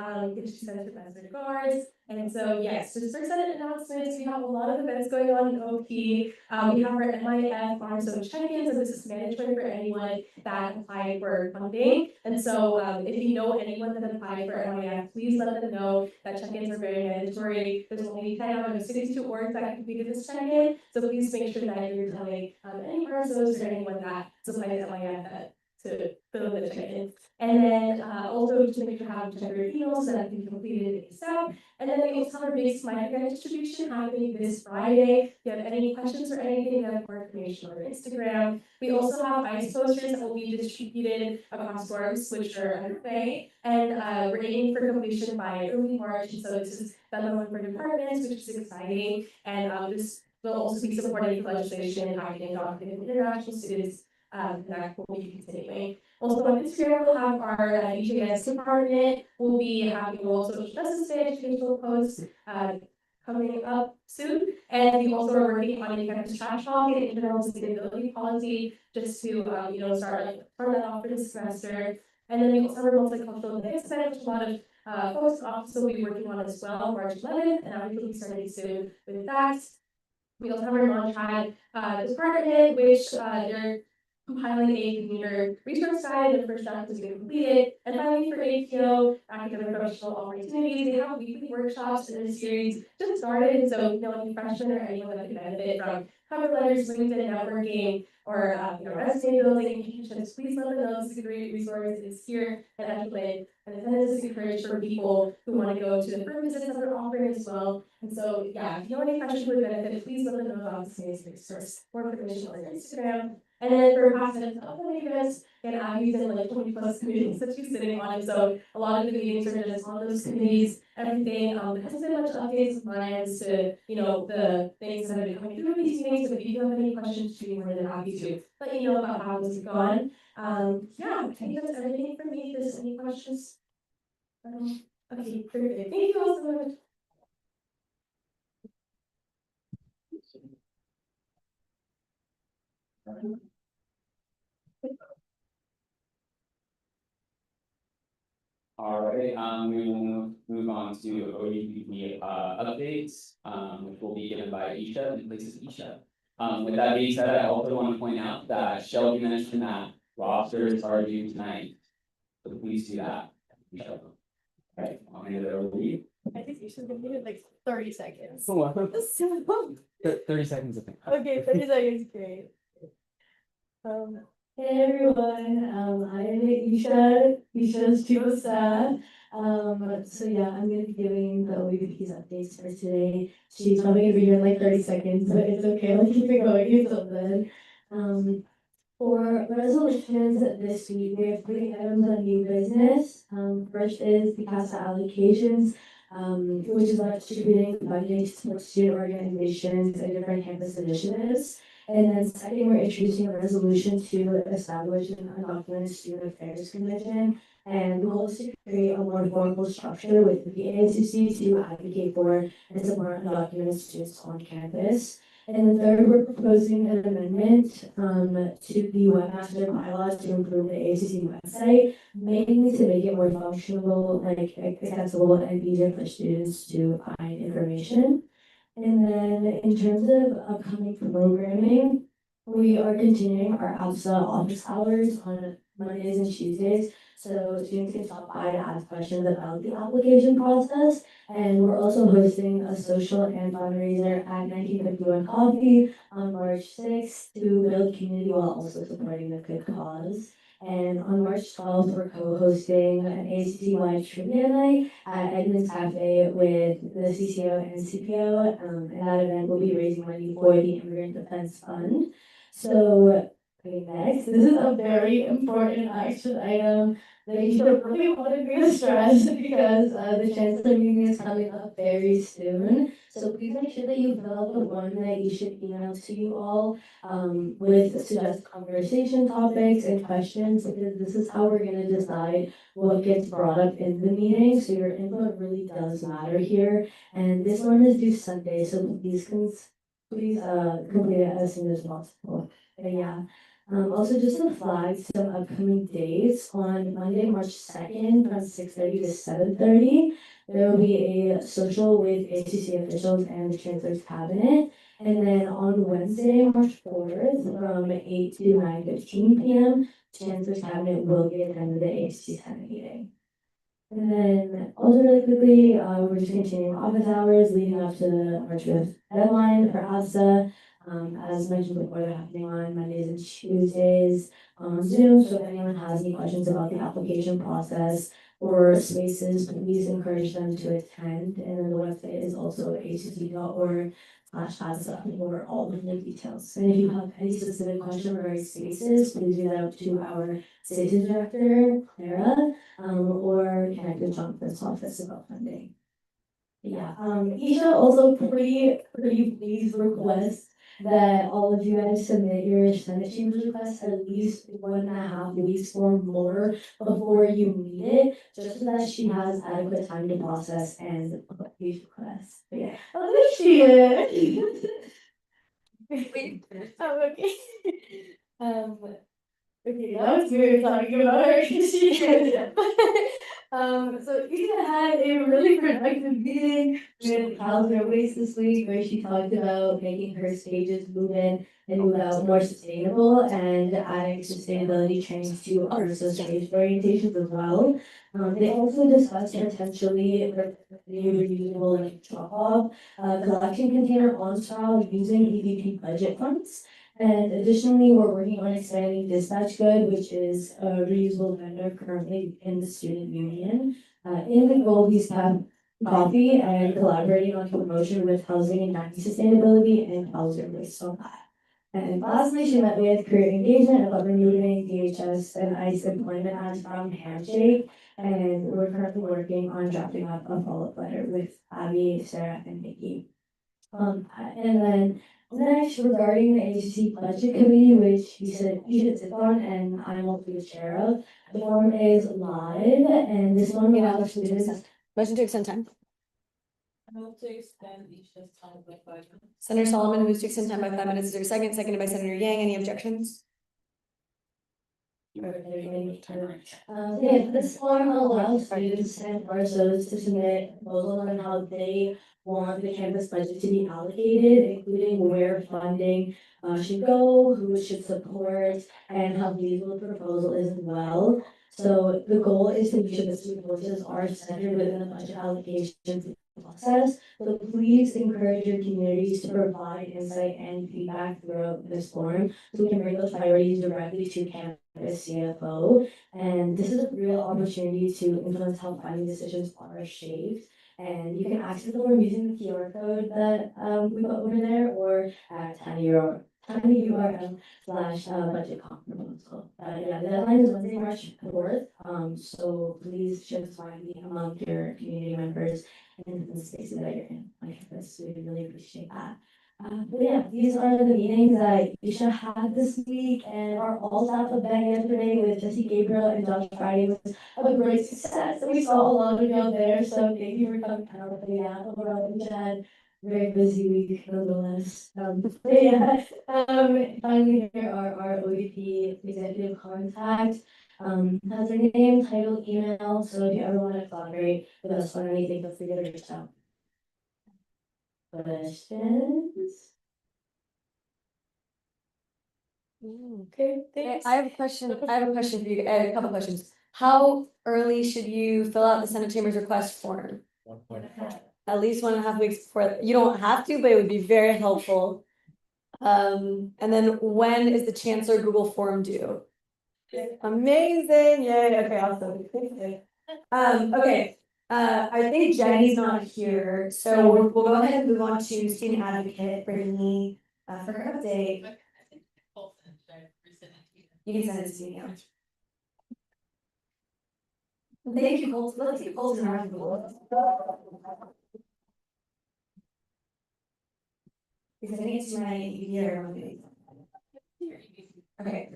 she sent her best regards. And so yes, just for Senate announcements, we have a lot of events going on in OP. We have our MIF Farm Zone check-ins, and this is mandatory for anyone that applied for funding. And so if you know anyone that applied for MIF, please let them know that check-ins are very mandatory. There's only 10 out of 62 orgs that completed this check-in, so please make sure that you're telling any persons or anyone that applied to MIF to fill in the check-in. And then also just make sure to have check your emails so that you can complete it ASAP. And then we also have a big smile grant distribution happening this Friday. If you have any questions or anything, we have more information on our Instagram. We also have ice posters that will be distributed across dorms, which are underway. And we're aiming for completion by early March. So this is deadline for departments, which is exciting. And this will also be supporting legislation impacting undocumented international students that will be continuing. Also on Instagram, we'll have our EJS department. We'll be having a World Social Justice Day educational posts coming up soon. And we also are working on a campus trash talk and internal sustainability policy just to start that off for this semester. And then we also have a multicultural mix event, which a lot of folks also will be working on as well, March 11th, and I will be starting soon with that. We also have our non-trad department, which they're compiling a commuter resource guide. The first draft has been completed. And finally, for APO, academic professional opportunities, they have weekly workshops in this series just started. So, any freshman or anyone that could benefit from cover letters, LinkedIn networking, or resume building internships, please let them know. This is a great resource. It's here at Ashland. And attendance is encouraged for people who want to go to the firm visits that we're offering as well. And so, yeah, if you know any freshmen who would benefit, please let them know about this amazing resource. More information on our Instagram. And then for past and upcoming events, and I've used in like 20+ committees that she's sitting on. So a lot of the meetings are just on those committees, everything. There hasn't been much updates and plans to, the things that have been coming through these meetings. But if you have any questions, she'd be more than happy to let you know about how those have gone. Yeah, I think that's everything for me. If there's any questions. Okay, perfect. Thank you all so much.
All right, we will move on to ODPP updates, which will be given by Isha in place of Isha. With that being said, I also want to point out that Shelby mentioned that rosters are due tonight. So please do that. All right, I'll hand it over to you.
I think you should give me like 30 seconds.
30 seconds of
Okay, 30 seconds, great.
Hey everyone, I am Isha's chief of staff. So yeah, I'm gonna be giving the OEP's updates for today. She's probably gonna be here in like 30 seconds, but it's okay, I'll keep it going until then. For resolutions this week, we have 3 items on new business. First is the CASA allocations, which is about distributing funding to support student organizations and different campus initiatives. And then second, we're introducing a resolution to establish an undocumented student affairs commission. And the goal is to create a more formal structure with the ASUC to advocate for and support undocumented students on campus. And then third, we're proposing an amendment to the webmaster bylaws to improve the ASUC website, mainly to make it more functional, like accessible and easier for students to find information. And then in terms of upcoming programming, we are continuing our ASUC office hours on Mondays and Tuesdays. So students can stop by to ask questions about the application process. And we're also hosting a social and fundraiser at 1951 Coffee on March 6th to build community while also supporting the good cause. And on March 12th, we're co-hosting an ACC-wide trivia night at Edmonds Cafe with the CCO and CPO. And that event will be raising money for the Immigrant Defense Fund. So, okay, next, this is a very important action item that you should really want to be stressed because the chancellor meeting is coming up very soon. So please make sure that you fill out the form that you should email to you all with suggested conversation topics and questions, because this is how we're going to decide what gets brought up in the meeting. So your input really does matter here. And this one is due Sunday, so please complete it as soon as possible. But yeah.
Also just to flag some upcoming dates, on Monday, March 2nd, from 6:30 to 7:30. There will be a social with ACC officials and the Chancellor's Cabinet. And then on Wednesday, March 4th, from 8 to 9:15 p.m., Chancellor's Cabinet will be attending the ACC Senate meeting. And then also really quickly, we're just continuing office hours leading up to the March 5th deadline for ASUC. As mentioned before, they're happening on Mondays and Tuesdays on Zoom. So if anyone has any questions about the application process or spaces, please encourage them to attend. And then the website is also acc.org/ASUC for all of the details. And if you have any specific question regarding spaces, please reach out to our spaces director, Clara, or connect with Jonathan's office about funding. Yeah, Isha also pretty please request that all of you guys submit your Senate Chambers requests at least 1.5 weeks or more before you meet it, just so that she has adequate time to process and put these requests. But yeah, Alicia. Oh, okay. Okay, that was weird talking about her because she so Eva had a really productive meeting with Calvin Waste this week where she talked about making her stages move in and move out more sustainable and adding sustainability trainings to our stage orientations as well. They also discussed potentially new reusable like drop-off collection container on style using EVP budget funds. And additionally, we're working on expanding Dispatch Good, which is a reusable vendor currently in the student union. In the Goldies Cup Coffee and collaborating on promotion with housing and dining sustainability and housing waste on that. And lastly, she met with career engagement about removing DHS and ICE employment ads from Handshake. And we're currently working on drafting up a follow-up letter with Abby, Sarah, and Nikki. And then next, regarding the ACC budget committee, which you said you should sit on, and I'm also the chair of, the forum is live, and this one we have students.
Motion to extend time.
I move to extend each time by 5 minutes.
Senator Solomon moves to extend time by 5 minutes. Is there a second? Seconded by Senator Yang. Any objections?
Yeah, this forum allows students and RSOs to submit proposals on how they want the campus budget to be allocated, including where funding should go, who it should support, and how feasible the proposal is as well. So the goal is to make sure that student voices are centered within the budget allocation process. So please encourage your communities to provide insight and feedback throughout this forum so we can bring those priorities directly to campus CFO. And this is a real opportunity to influence how funding decisions are shaped. And you can access the form using the QR code that we put over there or at tinyurl/budget proposal. Yeah, the deadline is Wednesday, March 4th. So please share this widely among your community members and the spaces that you're in on campus. We really appreciate that. But yeah, these are the meetings that Isha had this week, and our all staff event yesterday with Jesse Gabriel and Josh Friday was a great success. We saw a lot of y'all there, so thank you for coming out. But yeah, overall, Isha had a very busy week nonetheless. But yeah, finally here are our ODP executive contact. Has their name, title, email, so if you ever want to collaborate with us on anything, feel free to reach out. Questions?
Okay, thanks. I have a question. I have a question for you. I have a couple questions. How early should you fill out the Senate Chambers request form?
1.5.
At least 1.5 weeks before. You don't have to, but it would be very helpful. And then when is the Chancellor Google form due? Amazing! Yay! Okay, awesome. Okay. I think Jenny's not here, so we'll go ahead and move on to student advocate Brittany for her update. You can send it to me now. Thank you, Colton. Let's get Colton around the world. Because I think it's my year. Okay.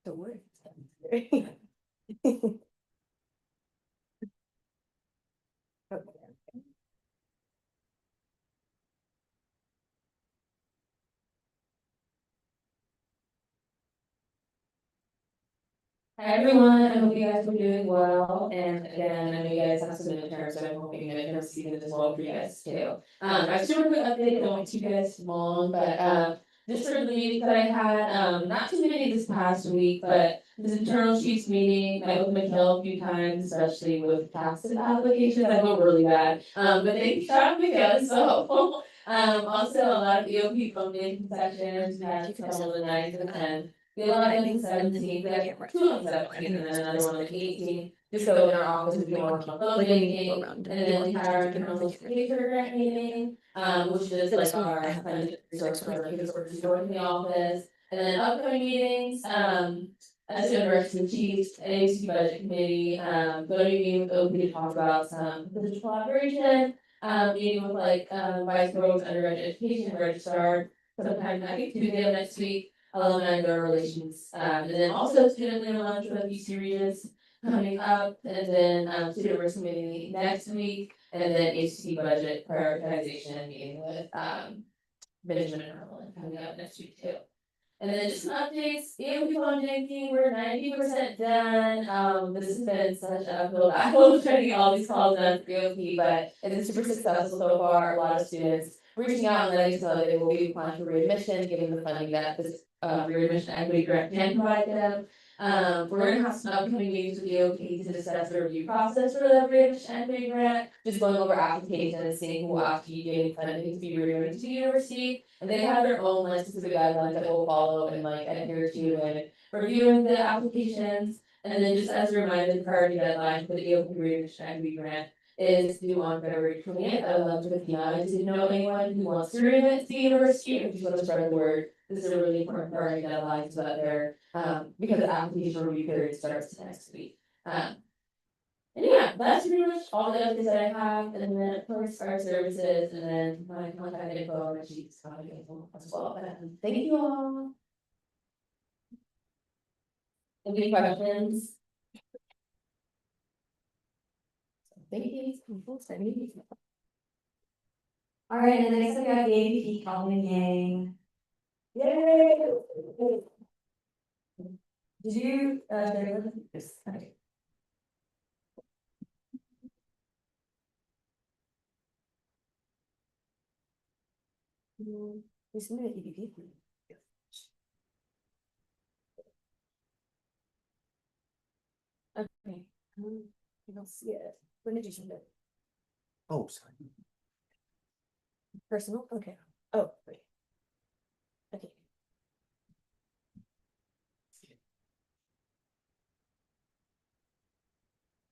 The word.
Hi everyone, I hope you guys are doing well, and again, I know you guys have some midterms, so I'm hoping midterm season is well for you guys too. I have a super quick update, don't want to keep you guys long, but just for the meetings that I had, not too many this past week, but this internal chiefs meeting, I opened my Michaela a few times, especially with tax applications, I go really bad. But thank you, Sean, Michaela, it's so helpful. Also a lot of EOP funding concessions, we had a couple of the 9s and 10s. We had one, I think, 17, we had two on 17, and then another one like 18. Just so in our office, we can work on phone banking, and then we had our internal security grant meeting, which is like our funded resource for our kids working in the office. And then upcoming meetings, as university chiefs, ASUC budget committee, going to be meeting with OP to talk about some potential collaboration, meeting with like, vice provost, undergraduate education, registrar, sometime, I think Tuesday of next week, alumni and donor relations, and then also student leader lunch with UC Regents coming up, and then, student risk committee next week, and then ASUC budget prioritization meeting with, Benjamin and Harlan coming up next week too. And then just some updates, EOP funding, we're 90% done, this has been such a uphill battle trying to get all these calls done for EOP, but it's been super successful so far, a lot of students reaching out and letting us know that they will be applying for readmission, given the funding that this readmission equity grant can provide them. We're gonna have some upcoming meetings with EOP to discuss the review process for the readmission equity grant, just going over applications, seeing who actually getting funding to be removed to the university. And they have their own like specific guidelines that we'll follow and like adhere to and reviewing the applications. And then just as a reminder, the priority deadline for the EOP readmission equity grant is due on February 20th at 11:59. Did you know anyone who wants to remit to the university or just want to spread the word? This is a really important priority deadline so that they're, because the application review period starts next week. And yeah, that's pretty much all the updates that I have, and then of course our services, and then my contact info, and she's contact info as well, but thank you all. Any questions? Thank you.
All right, and then next up we have the AVP Calvin Yang.
Yay!
Did you, yes, okay.
We submitted EVP. Okay, I don't see it. When did you send it?
Oh, sorry.
Personal? Okay. Oh, great. Okay.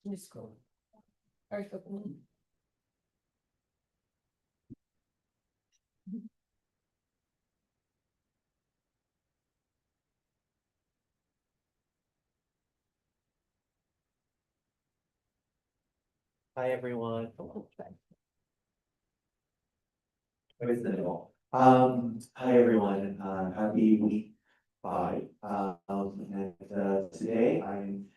Can you scroll? Alright, open.
Hi, everyone. What is the middle? Hi, everyone. Happy week 5. And today I'm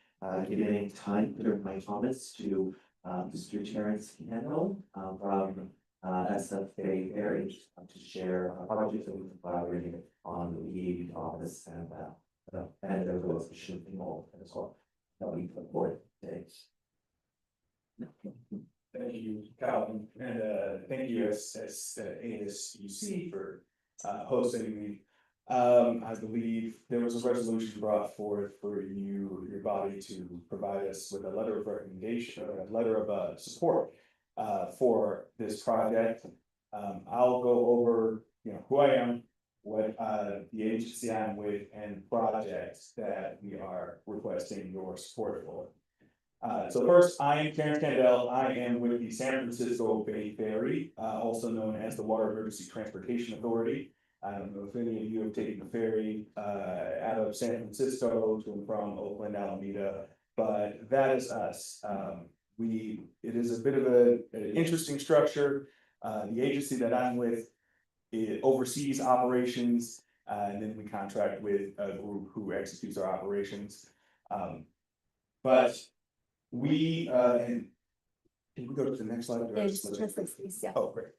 giving time during my comments to Mr. Terrence Kendall from SFA Aries to share a project that we've collaborated on the EAD office and the relationship involved as well that we put forward today.
Thank you, Calvin, and thank you ASUC for hosting me. I believe there was a resolution brought forth for your body to provide us with a letter of recommendation, or a letter of support for this project. I'll go over, who I am, what the agency I'm with, and projects that we are requesting your support for. So first, I am Terrence Kendall. I am with the San Francisco Bay Ferry, also known as the Water Emergency Transportation Authority. I don't know if any of you have taken the ferry out of San Francisco to and from Oakland, Alameda, but that is us. It is a bit of an interesting structure. The agency that I'm with, it oversees operations, and then we contract with a group who executes our operations. But we, and can we go to the next slide? Or
Yeah.
Oh, great.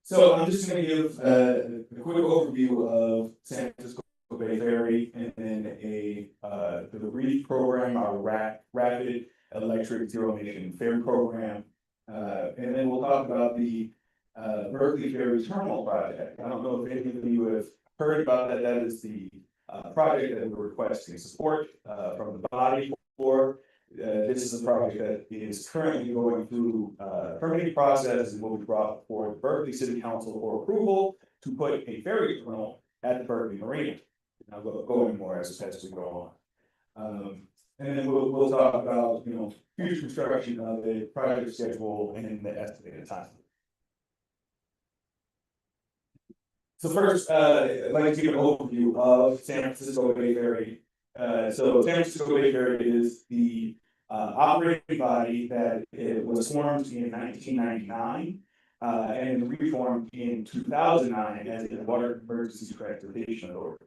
So I'm just gonna give a quick overview of San Francisco Bay Ferry and then the REEF program, our rapid electric zero emission ferry program. And then we'll talk about the Berkeley Ferry Terminal project. I don't know if any of you have heard about that. That is the project that we're requesting support from the body for. This is a project that is currently going through permitting process and will be brought before the Berkeley City Council for approval to put a ferry terminal at the Berkeley Marina. And I'll go in more as we go on. And then we'll talk about, you know, future construction of the project schedule and the estimated time. So first, I'd like to give an overview of San Francisco Bay Ferry. So San Francisco Bay Ferry is the operating body that it was formed in 1999 and reformed in 2009 as the Water Emergency Transportation Authority.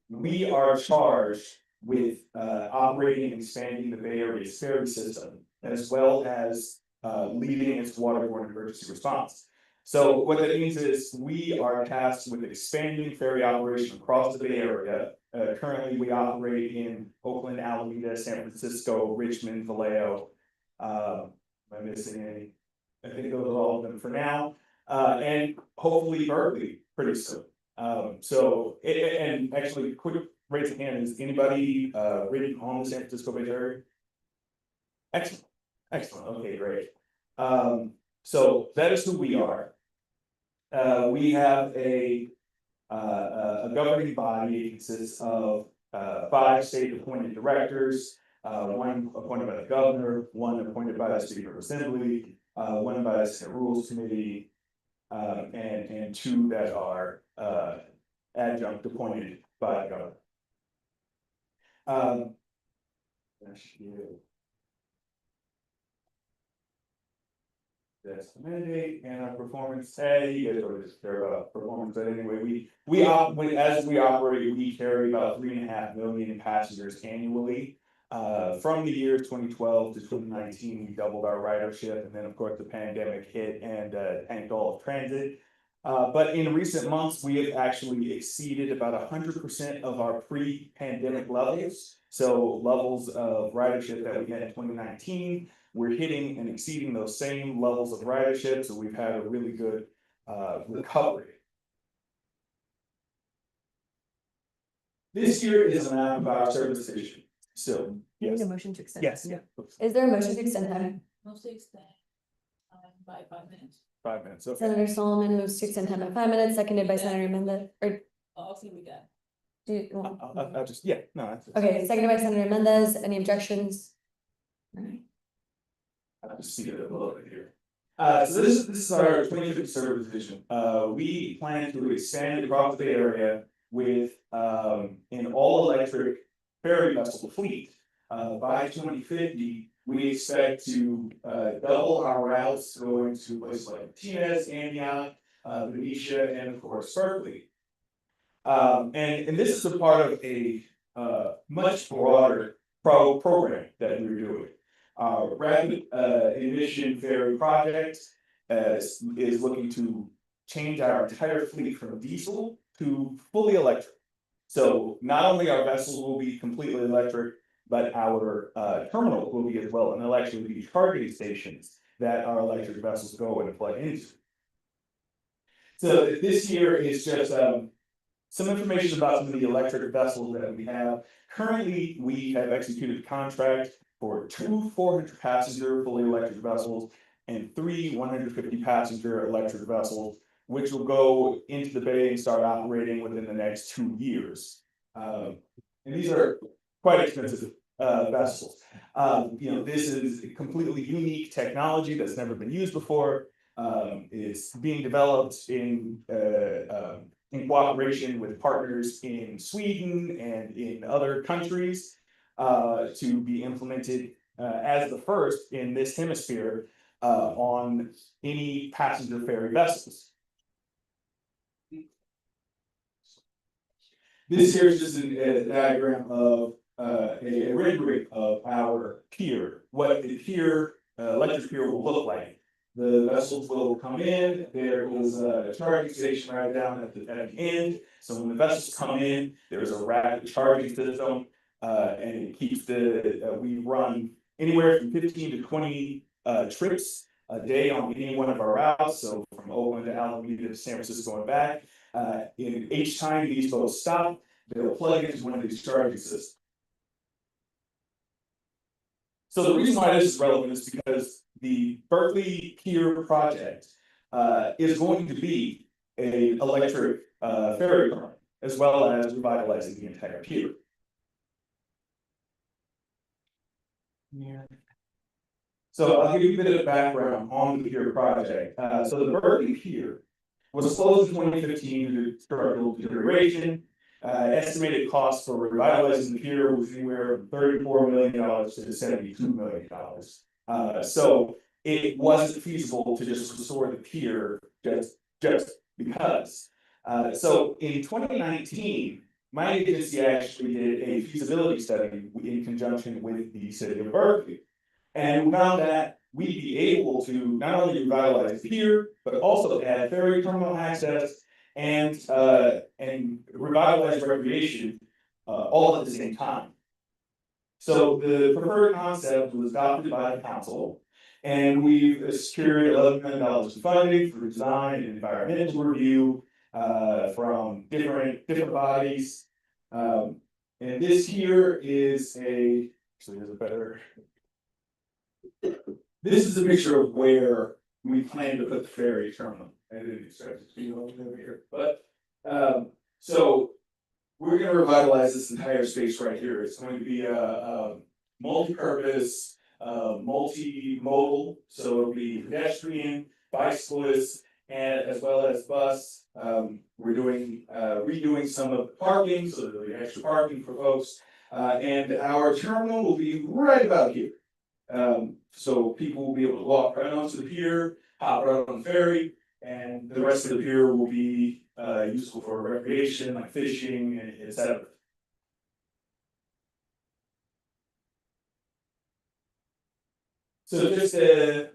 We are charged with operating and expanding the Bay Area's ferry system, as well as leading its waterborne emergency response. So what that means is we are tasked with expanding ferry operation across the Bay Area. Currently, we operate in Oakland, Alameda, San Francisco, Richmond, Vallejo. Am I missing any? I think those are all of them for now. And hopefully Berkeley pretty soon. And actually, quick raise of hand, is anybody ridden on the San Francisco Bay Ferry? Excellent, excellent, okay, great. So that is who we are. We have a governing body. It consists of 5 state appointed directors, 1 appointed by the governor, 1 appointed by the Speaker of Assembly, 1 by the Senate Rules Committee, and 2 that are adjunct appointed by the governor. That's the mandate and our performance. Hey, you guys already care about performance, but anyway, as we operate, we carry about 3.5 million passengers annually. From the year 2012 to 2019, we doubled our ridership, and then of course the pandemic hit and tanked all of transit. But in recent months, we have actually exceeded about 100% of our pre-pandemic levels. So levels of ridership that we had in 2019. We're hitting and exceeding those same levels of ridership, so we've had a really good recovery. This year is a map of our service station. So,
We need
yes.
a motion to extend.
Yes.
Yeah. Is there a motion to extend time?
Mostly extend by 5 minutes.
5 minutes. Okay.
Senator Solomon moves to extend time by 5 minutes, seconded by Senator Mendez, or
I'll see we got.
do you?
I'll just, yeah, no. That's
Okay, seconded by Senator Mendez. Any objections? All right.
I'll just speed it up a little bit here. So this is our 2050 service vision. We plan to expand across the Bay Area with an all-electric ferry vessel fleet. By 2050, we expect to double our routes going to places like Martinez, Antioch, Benicia, and of course Berkeley. And this is a part of a much broader program that we're doing. Our rapid emission ferry project is looking to change our entire fleet from diesel to fully electric. So not only our vessels will be completely electric, but our terminal will be as well, and there'll actually be charging stations that our electric vessels go and plug into. So this here is just some information about some of the electric vessels that we have. Currently, we have executed a contract for 2 400 passenger fully electric vessels and 3 150 passenger electric vessels, which will go into the bay and start operating within the next 2 years. And these are quite expensive vessels. You know, this is a completely unique technology that's never been used before. It's being developed in cooperation with partners in Sweden and in other countries to be implemented as the first in this hemisphere on any passenger ferry vessels. This here is just a diagram of a rendering of our pier, what the pier, electric pier will look like. The vessels will come in, there is a charging station right down at the end. So when the vessels come in, there's a rapid charging system, and it keeps we run anywhere from 15 to 20 trips a day on any one of our routes. So from Oakland to Alameda to San Francisco and back. In each time these boats stop, they'll plug into one of these charging systems. So the reason why this is relevant is because the Berkeley Pier project is going to be an electric ferry terminal, as well as revitalizing the entire pier. Yeah. So I'll give you a bit of background on the pier project. So the Berkeley Pier was closed in 2015 due to structural deterioration. Estimated cost for revitalizing the pier was anywhere from $34 million to $72 million. So it wasn't feasible to just restore the pier just because. So in 2019, my agency actually did a feasibility study in conjunction with the city of Berkeley. And we found that we'd be able to not only revitalize the pier, but also add ferry terminal access and revitalize recreation all at the same time. So the preferred concept was adopted by the council, and we've secured $11 million in funding for design and environmental review from different bodies. And this here is actually there's a better. This is a picture of where we plan to put the ferry terminal. I didn't expect it to be over here, but so we're going to revitalize this entire space right here. It's going to be a multi-purpose, multimodal. So it'll be pedestrian, bicyclists, and as well as bus. We're doing redoing some of the parking, so there'll be extra parking for folks. And our terminal will be right about here. So people will be able to walk right onto the pier, hop right on the ferry, and the rest of the pier will be useful for recreation, like fishing, and etc. So just the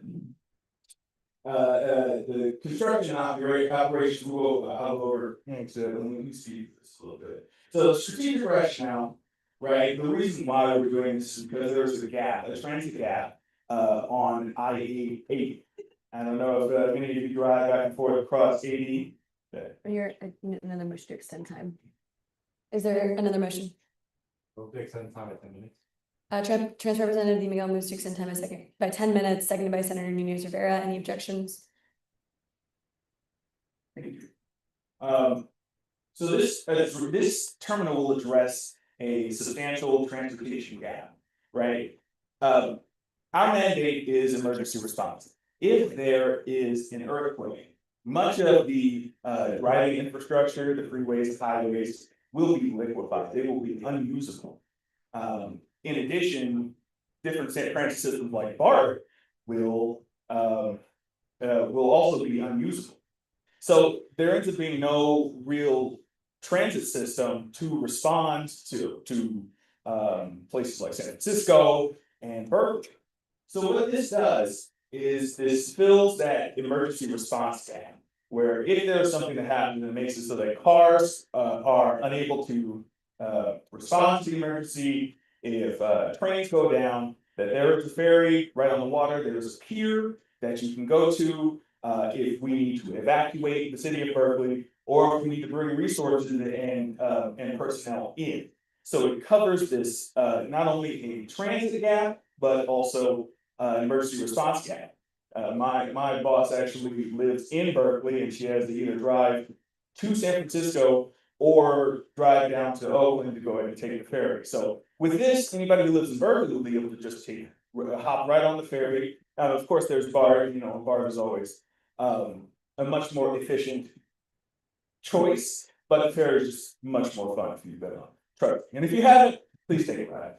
construction operation will go over. So let me see this a little bit. So strategic rationale, right? The reason why we're doing this is because there's a gap, a transit gap on I-80. I don't know if many of you drive back and forth across 80.
You're another motion to extend time. Is there another motion?
We'll extend time at 10 minutes.
Transfer Representative Miguel moves to extend time by 10 minutes, seconded by Senator Nunez Rivera. Any objections?
Thank you. So this terminal will address a substantial transportation gap, right? Our mandate is emergency response. If there is an earthquake, much of the driving infrastructure, the freeways, highways, will be liquefied. They will be unusable. In addition, different transit systems like BART will also be unusable. So there ends up being no real transit system to respond to places like San Francisco and Berkeley. So what this does is this fills that emergency response gap, where if there's something that happens that makes it so that cars are unable to respond to the emergency, if trains go down, that there is a ferry right on the water, there's a pier that you can go to if we need to evacuate the city of Berkeley, or if we need to bring resources and personnel in. So it covers this not only a transit gap, but also emergency response gap. My boss actually lives in Berkeley, and she has to either drive to San Francisco or drive down to Oakland to go ahead and take the ferry. So with this, anybody who lives in Berkeley will be able to just hop right on the ferry. Of course, there's BART. BART is always a much more efficient choice, but the ferry is just much more fun if you've been on. Try it. And if you haven't, please take a ride.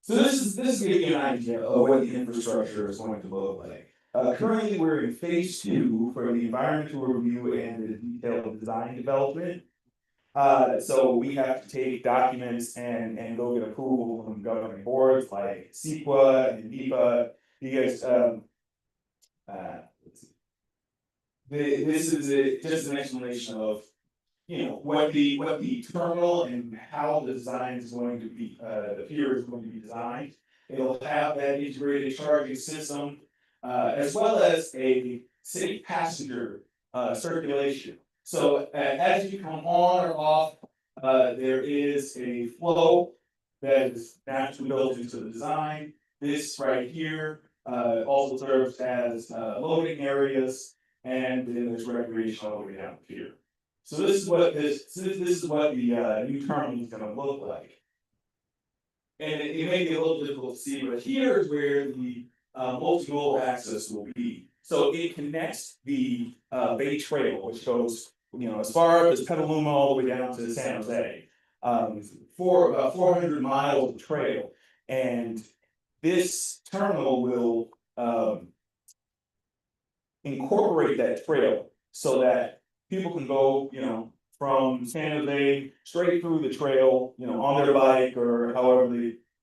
So this is giving you an idea of what the infrastructure is going to look like. Currently, we're in phase 2 for the environmental review and the detailed design development. So we have to take documents and go get approval from governing boards like CEQA and NEPA, because, let's see. This is just an explanation of, you know, what the terminal and how the design is going to be, the pier is going to be designed. It'll have that integrated charging system, as well as a city passenger, circulation. So as you come on or off, there is a flow that is naturally built into the design. This right here, also serves as, loading areas, and then there's recreation all the way down here. So this is what this is what the new terminal is gonna look like. And it may be a little difficult to see, but here is where the multimodal access will be. So it connects the Bay Trail, which goes, you know, as far up as Petaluma all the way down to San Jose. For about 400 miles of trail. And this terminal will incorporate that trail so that people can go, you know, from San Jose straight through the trail, you know, on their bike or however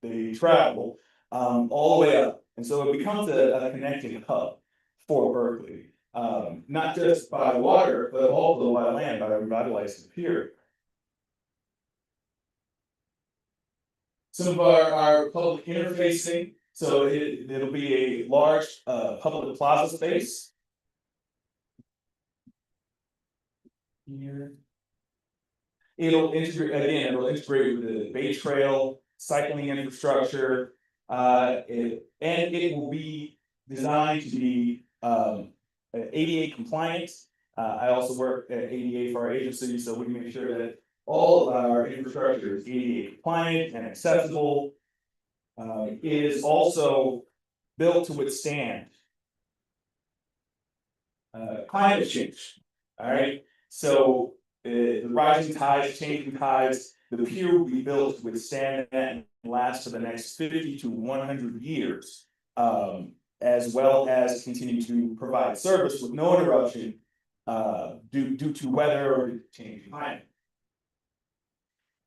they travel, all the way up. And so it becomes a connecting hub for Berkeley, not just by water, but also by land, by revitalizing the pier. Some of our public interfacing, so it'll be a large public plaza space. Here. It'll integrate with the Bay Trail, cycling infrastructure, and it will be designed to be ADA compliant. I also work at ADA for our agency, so we make sure that all of our infrastructure is ADA compliant and accessible. It is also built to withstand climate change. All right, so the rising tides, changing tides, the pier will be built to withstand that and last for the next 50 to 100 years, as well as continue to provide service with no interruption due to weather or changing climate.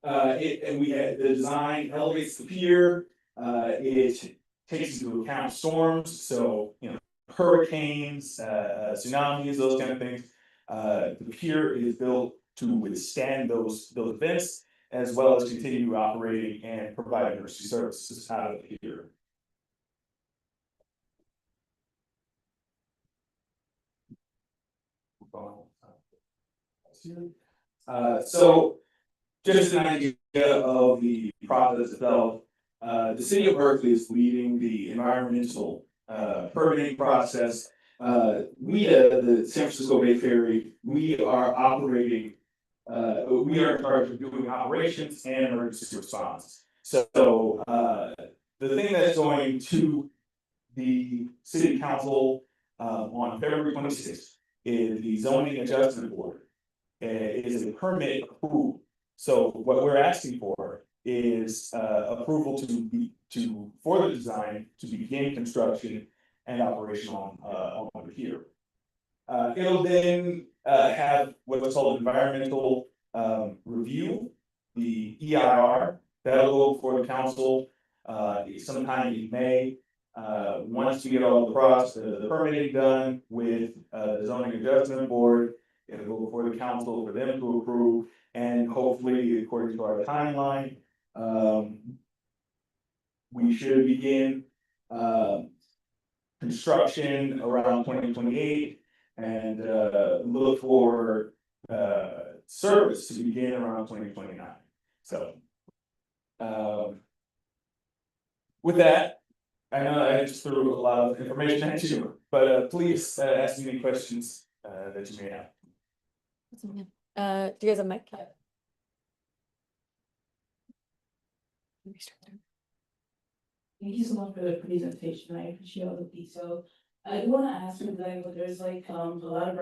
The design elevates the pier. It takes into account storms, so you know, hurricanes, tsunamis, those kind of things. The pier is built to withstand those events, as well as continue operating and providing emergency services out of the pier. So just an idea of the process itself. The city of Berkeley is leading the environmental permitting process. We, the San Francisco Bay Ferry, we are operating. We are in charge of doing operations and emergency response. So the thing that's going to the city council on February 26th is the zoning adjustment board. It is a permit approval. So what we're asking for is approval for the design to begin construction and operation on the pier. It'll then have what's called environmental review, the EIR, that'll go before the council sometime in May. Once we get all the permitting done with the zoning adjustment board, it'll go before the council for them to approve, and hopefully, according to our timeline, we should begin construction around 2028 and look for service to begin around 2029. So with that, I know I just threw a lot of information at you, but please ask me any questions that you may have.
Do you guys have a mic?
Thank you so much for the presentation. I appreciate all the detail. I do want to ask you, like, there's like a lot of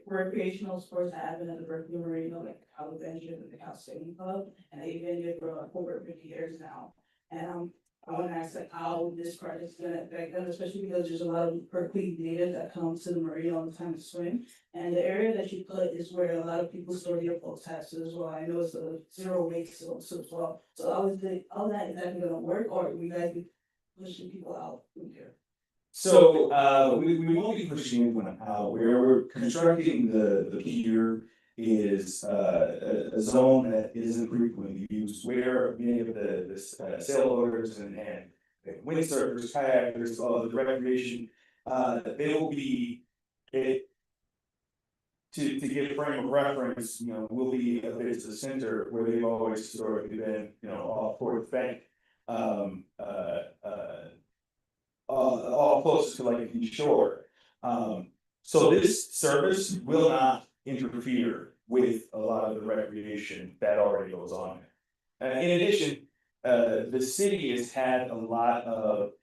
recreational sports that happen at the Berkeley Marina, like the Cal Adventure and the Cal Sailing Club, and they've been here for like over 50 years now. And
I want to ask like how this project is gonna affect them, especially because there's a lot of Berkeley native that comes to the marina all the time to swim. And the area that you put is where a lot of people store their boat taxes as well. I know it's a zero waste zone so as well. So how is it, all that exactly gonna work, or will you guys be pushing people out from here?
So, we won't be pushing anyone out, where we're constructing the pier is, a zone that isn't frequently used, where many of the sailboaters and windsurfers, kayakers, all of the recreation, they will be, it. To give frame of reference, will be a bit to the center where they've always historically been, off Fort Bank. All close to like the shore. So this service will not interfere with a lot of the recreation that already goes on. In addition, the city has had a lot of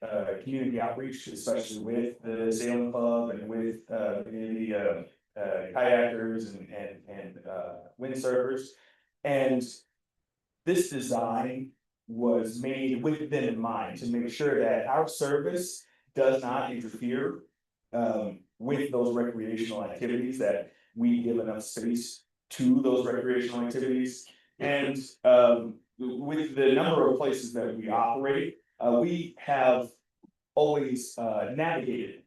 community outreach, especially with the sailing club and with the kayakers and windsurfers. And this design was made with them in mind to make sure that our service does not interfere with those recreational activities, that we give enough space to those recreational activities. And with the number of places that we operate, we have always navigated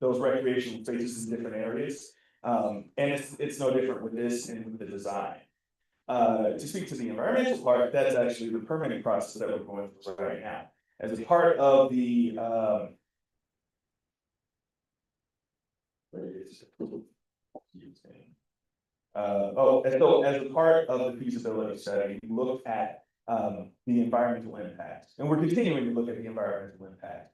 those recreational spaces in different areas. And it's no different with this and with the design. To speak to the environmental part, that's actually the permitting process that we're going through right now. As a part of the and so as a part of the feasibility study, we looked at the environmental impact, and we're continuing to look at the environmental impact.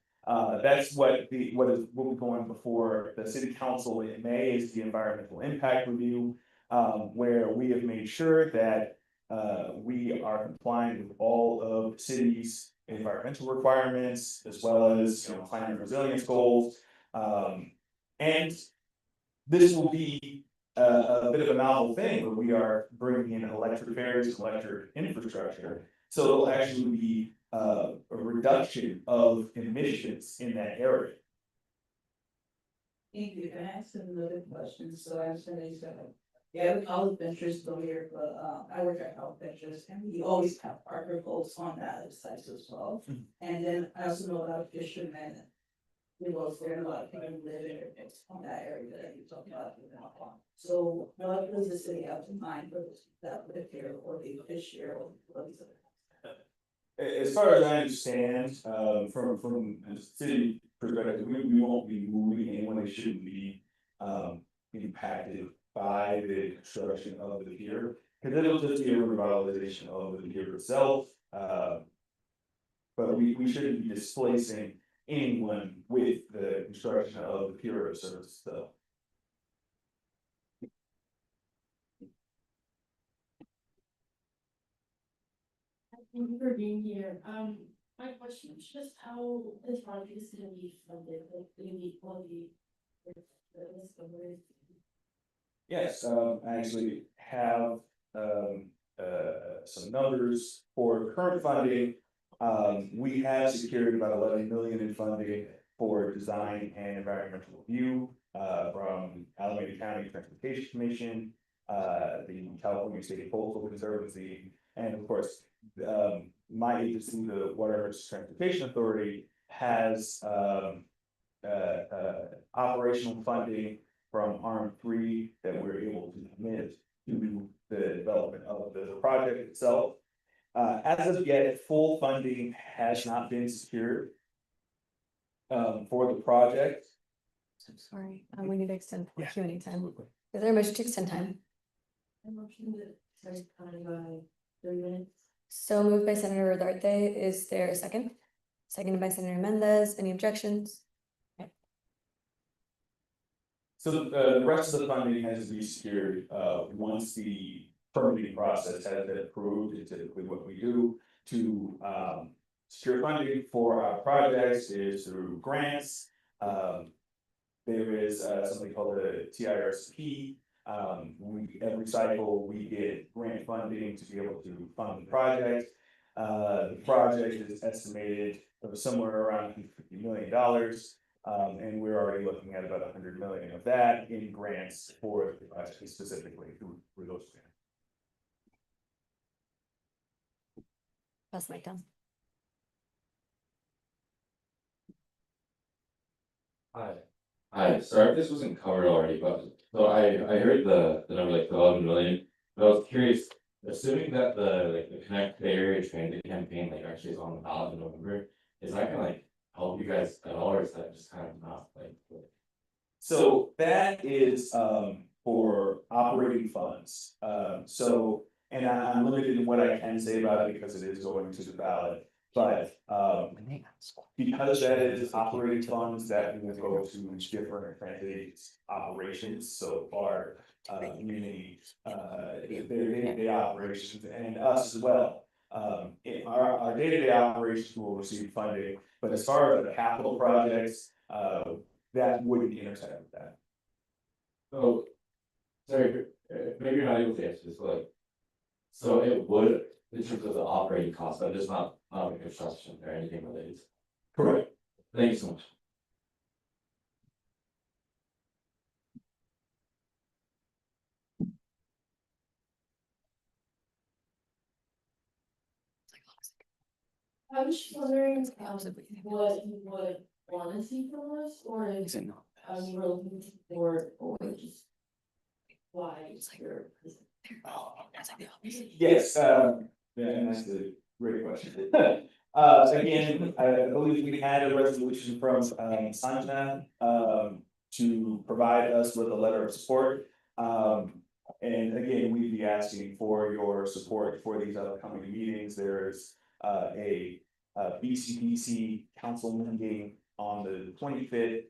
That's what will be going before the city council in May is the environmental impact review, where we have made sure that we are complying with all of the city's environmental requirements, as well as climate resilience goals. And this will be a bit of a novel thing where we are bringing in electric ferries, electric infrastructure. So it'll actually be a reduction of emissions in that area.
Thank you. Can I ask another question? So I understand that you said, yeah, we all adventures over here, but I work at Health Ventures, and we always have partner boats on that site as well. And then I also know a lot of fishermen. There are a lot of people who live in on that area that you talked about. So what does the city have in mind for that live here or the fish here or what is it?
As far as I understand, from a city perspective, we won't be moving anyone. They shouldn't be impacted by the construction of the pier, because it'll just be a revitalization of the pier itself. But we shouldn't be displacing anyone with the construction of the pier of service stuff.
Thank you for being here. My question is just how this project is gonna be funded, like the quality.
Yes, I actually have some numbers for current funding. We have secured about 11 million in funding for design and environmental review from Alameda County Transportation Commission, the California State Coastal Conservancy, and of course, my agency, the Water Resources Transportation Authority, has operational funding from ARM3 that we're able to commit to the development of the project itself. As of yet, full funding has not been secured for the project.
I'm sorry, we need to extend
Yeah.
Q&A time. Is there a motion to extend time?
I motion that starts counting by 30 minutes.
So moved by Senator Rodarte. Is there a second? Seconded by Senator Mendez. Any objections?
So the rest of the funding has to be secured once the permitting process has been approved. It's typically what we do to secure funding for our projects is through grants. There is something called the TIRCP. Every cycle we get grant funding to be able to fund the project. The project is estimated somewhere around $50 million. And we're already looking at about 100 million of that in grants for the project specifically through those grants.
Pass the mic down.
Hi, sorry if this wasn't covered already, but so I heard the number like 11 million, but I was curious, assuming that the Connect Bay Area Transit campaign like actually is on the ballot in November, is that gonna like help you guys at all, or is that just kind of not like?
So that is for operating funds. So, and I'm limited in what I can say about it because it is going to the ballot. But because that is operating funds that will go to different transit operations, so our community, their operations and us as well. Our day-to-day operations will receive funding, but as far as the capital projects, that wouldn't intersect with that.
So, sorry, maybe you're not able to answer this, but like, so it would, in terms of the operating cost, but just not the construction or anything related.
Correct.
Thank you so much.
I was just wondering, what you would wanna see from us, or if you were looking for, or just why you're.
Yes, yeah, that's a great question. Again, I believe we had a resolution from Sanjana to provide us with a letter of support. And again, we'd be asking for your support for these upcoming meetings. There's a BCPC council meeting on the 25th.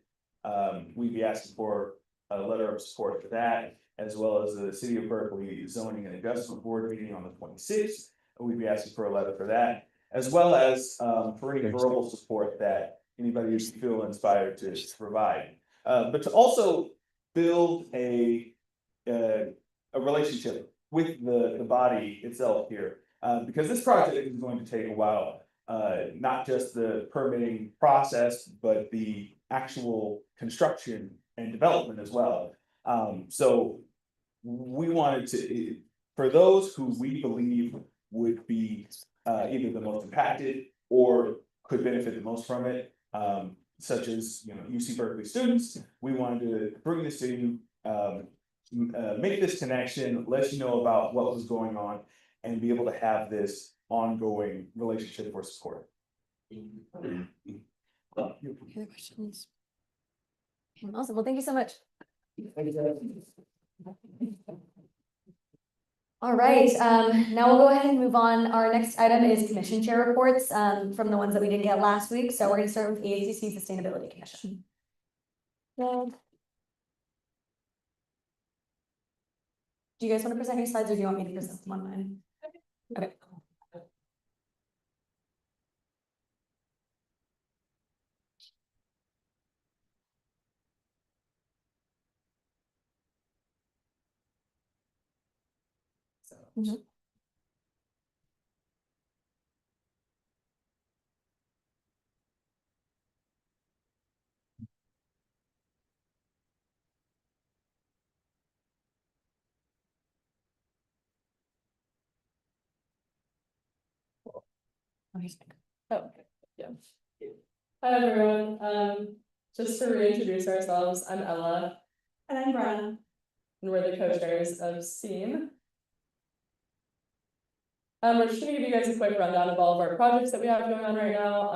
We'd be asking for a letter of support for that, as well as the City of Berkeley Zoning and Adjustment Board meeting on the 26th. We'd be asking for a letter for that, as well as for any verbal support that anybody who feel inspired to provide. But to also build a relationship with the body itself here, because this project is going to take a while. Not just the permitting process, but the actual construction and development as well. So we wanted to, for those who we believe would be either the most impacted or could benefit the most from it, such as UC Berkeley students, we wanted to bring this to you, make this connection, let you know about what was going on, and be able to have this ongoing relationship or support.
Any other questions? Awesome. Well, thank you so much. All right, now we'll go ahead and move on. Our next item is commission chair reports from the ones that we didn't get last week. So we're going to start with ASUC Sustainability Commission. Do you guys want to present your slides, or do you want me to present them on mine? Okay. Mhm.
Oh, yeah. Hi, everyone. Just to reintroduce ourselves, I'm Ella.
And I'm Brenna.
And we're the co-chairs of SEAM. We're just gonna give you guys a quick rundown of all of our projects that we have going on right now.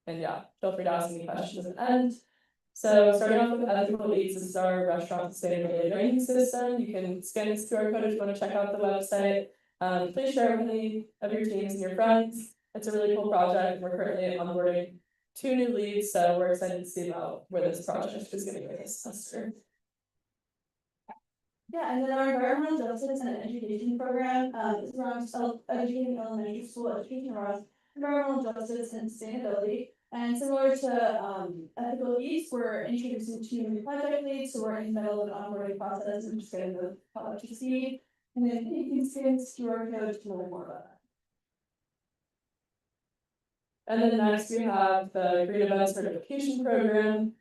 And yeah, feel free to ask any questions at the end. So starting off with Ethical Eats, this is our restaurant sustainability rating system. You can scan this QR code if you want to check out the website. Please share it with any of your teams and your friends. It's a really cool project. We're currently onboarding 2 new leads, so we're excited to see about where this project is going to go this semester.
Yeah, and then our environmental justice and education program is around educating elementary school education around environmental justice and sustainability. And similar to Ethical Eats, we're introducing 2 new project leads, so we're in the middle of an onboarding process and just getting the public to speed. And then you can scan this QR code to learn more about that.
And then next we have the Green Event Certification Program.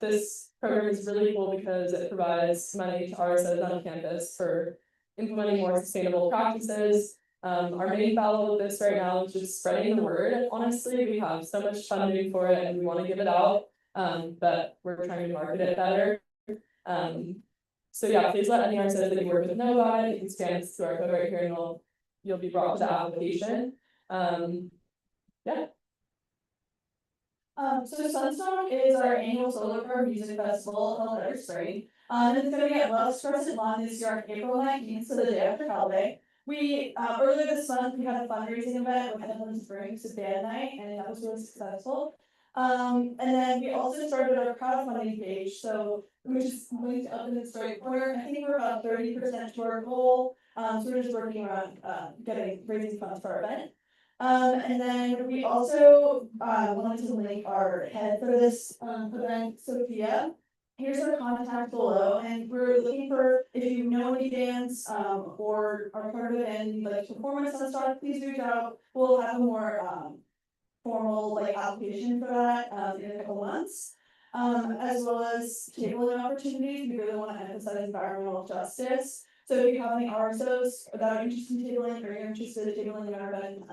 This program is really cool because it provides money to RSOs on campus for implementing more sustainable practices. Our main battle with this right now is just spreading the word. Honestly, we have so much funding for it and we want to give it out, but we're trying to market it better. So yeah, please let any RSOs that you work with know about it. You can scan this QR code right here and you'll be brought to the application. Yeah.
So Sunstone is our annual solar power music festival held every spring. And it's gonna be at Wells Crescent Lawn this year on April 19th, so the day after holiday. We, earlier this month, we had a fundraising event with Headland Springs, a band night, and that was really successful. And then we also started our crowdfunding page, so, which is linked up in this right corner. I think we're about 30% to our goal. So we're just working around, raising funds for our event. And then we also wanted to link our head for this event, Sophia. Here's our contact below, and we're looking for, if you know any bands or are part of it and you'd like to perform at some sort, please reach out. We'll have a more formal application for that in a couple months. As well as tabling opportunities. We really want to emphasize environmental justice. So if you have any RSOs that are interested in tabling or you're interested in tabling in our event,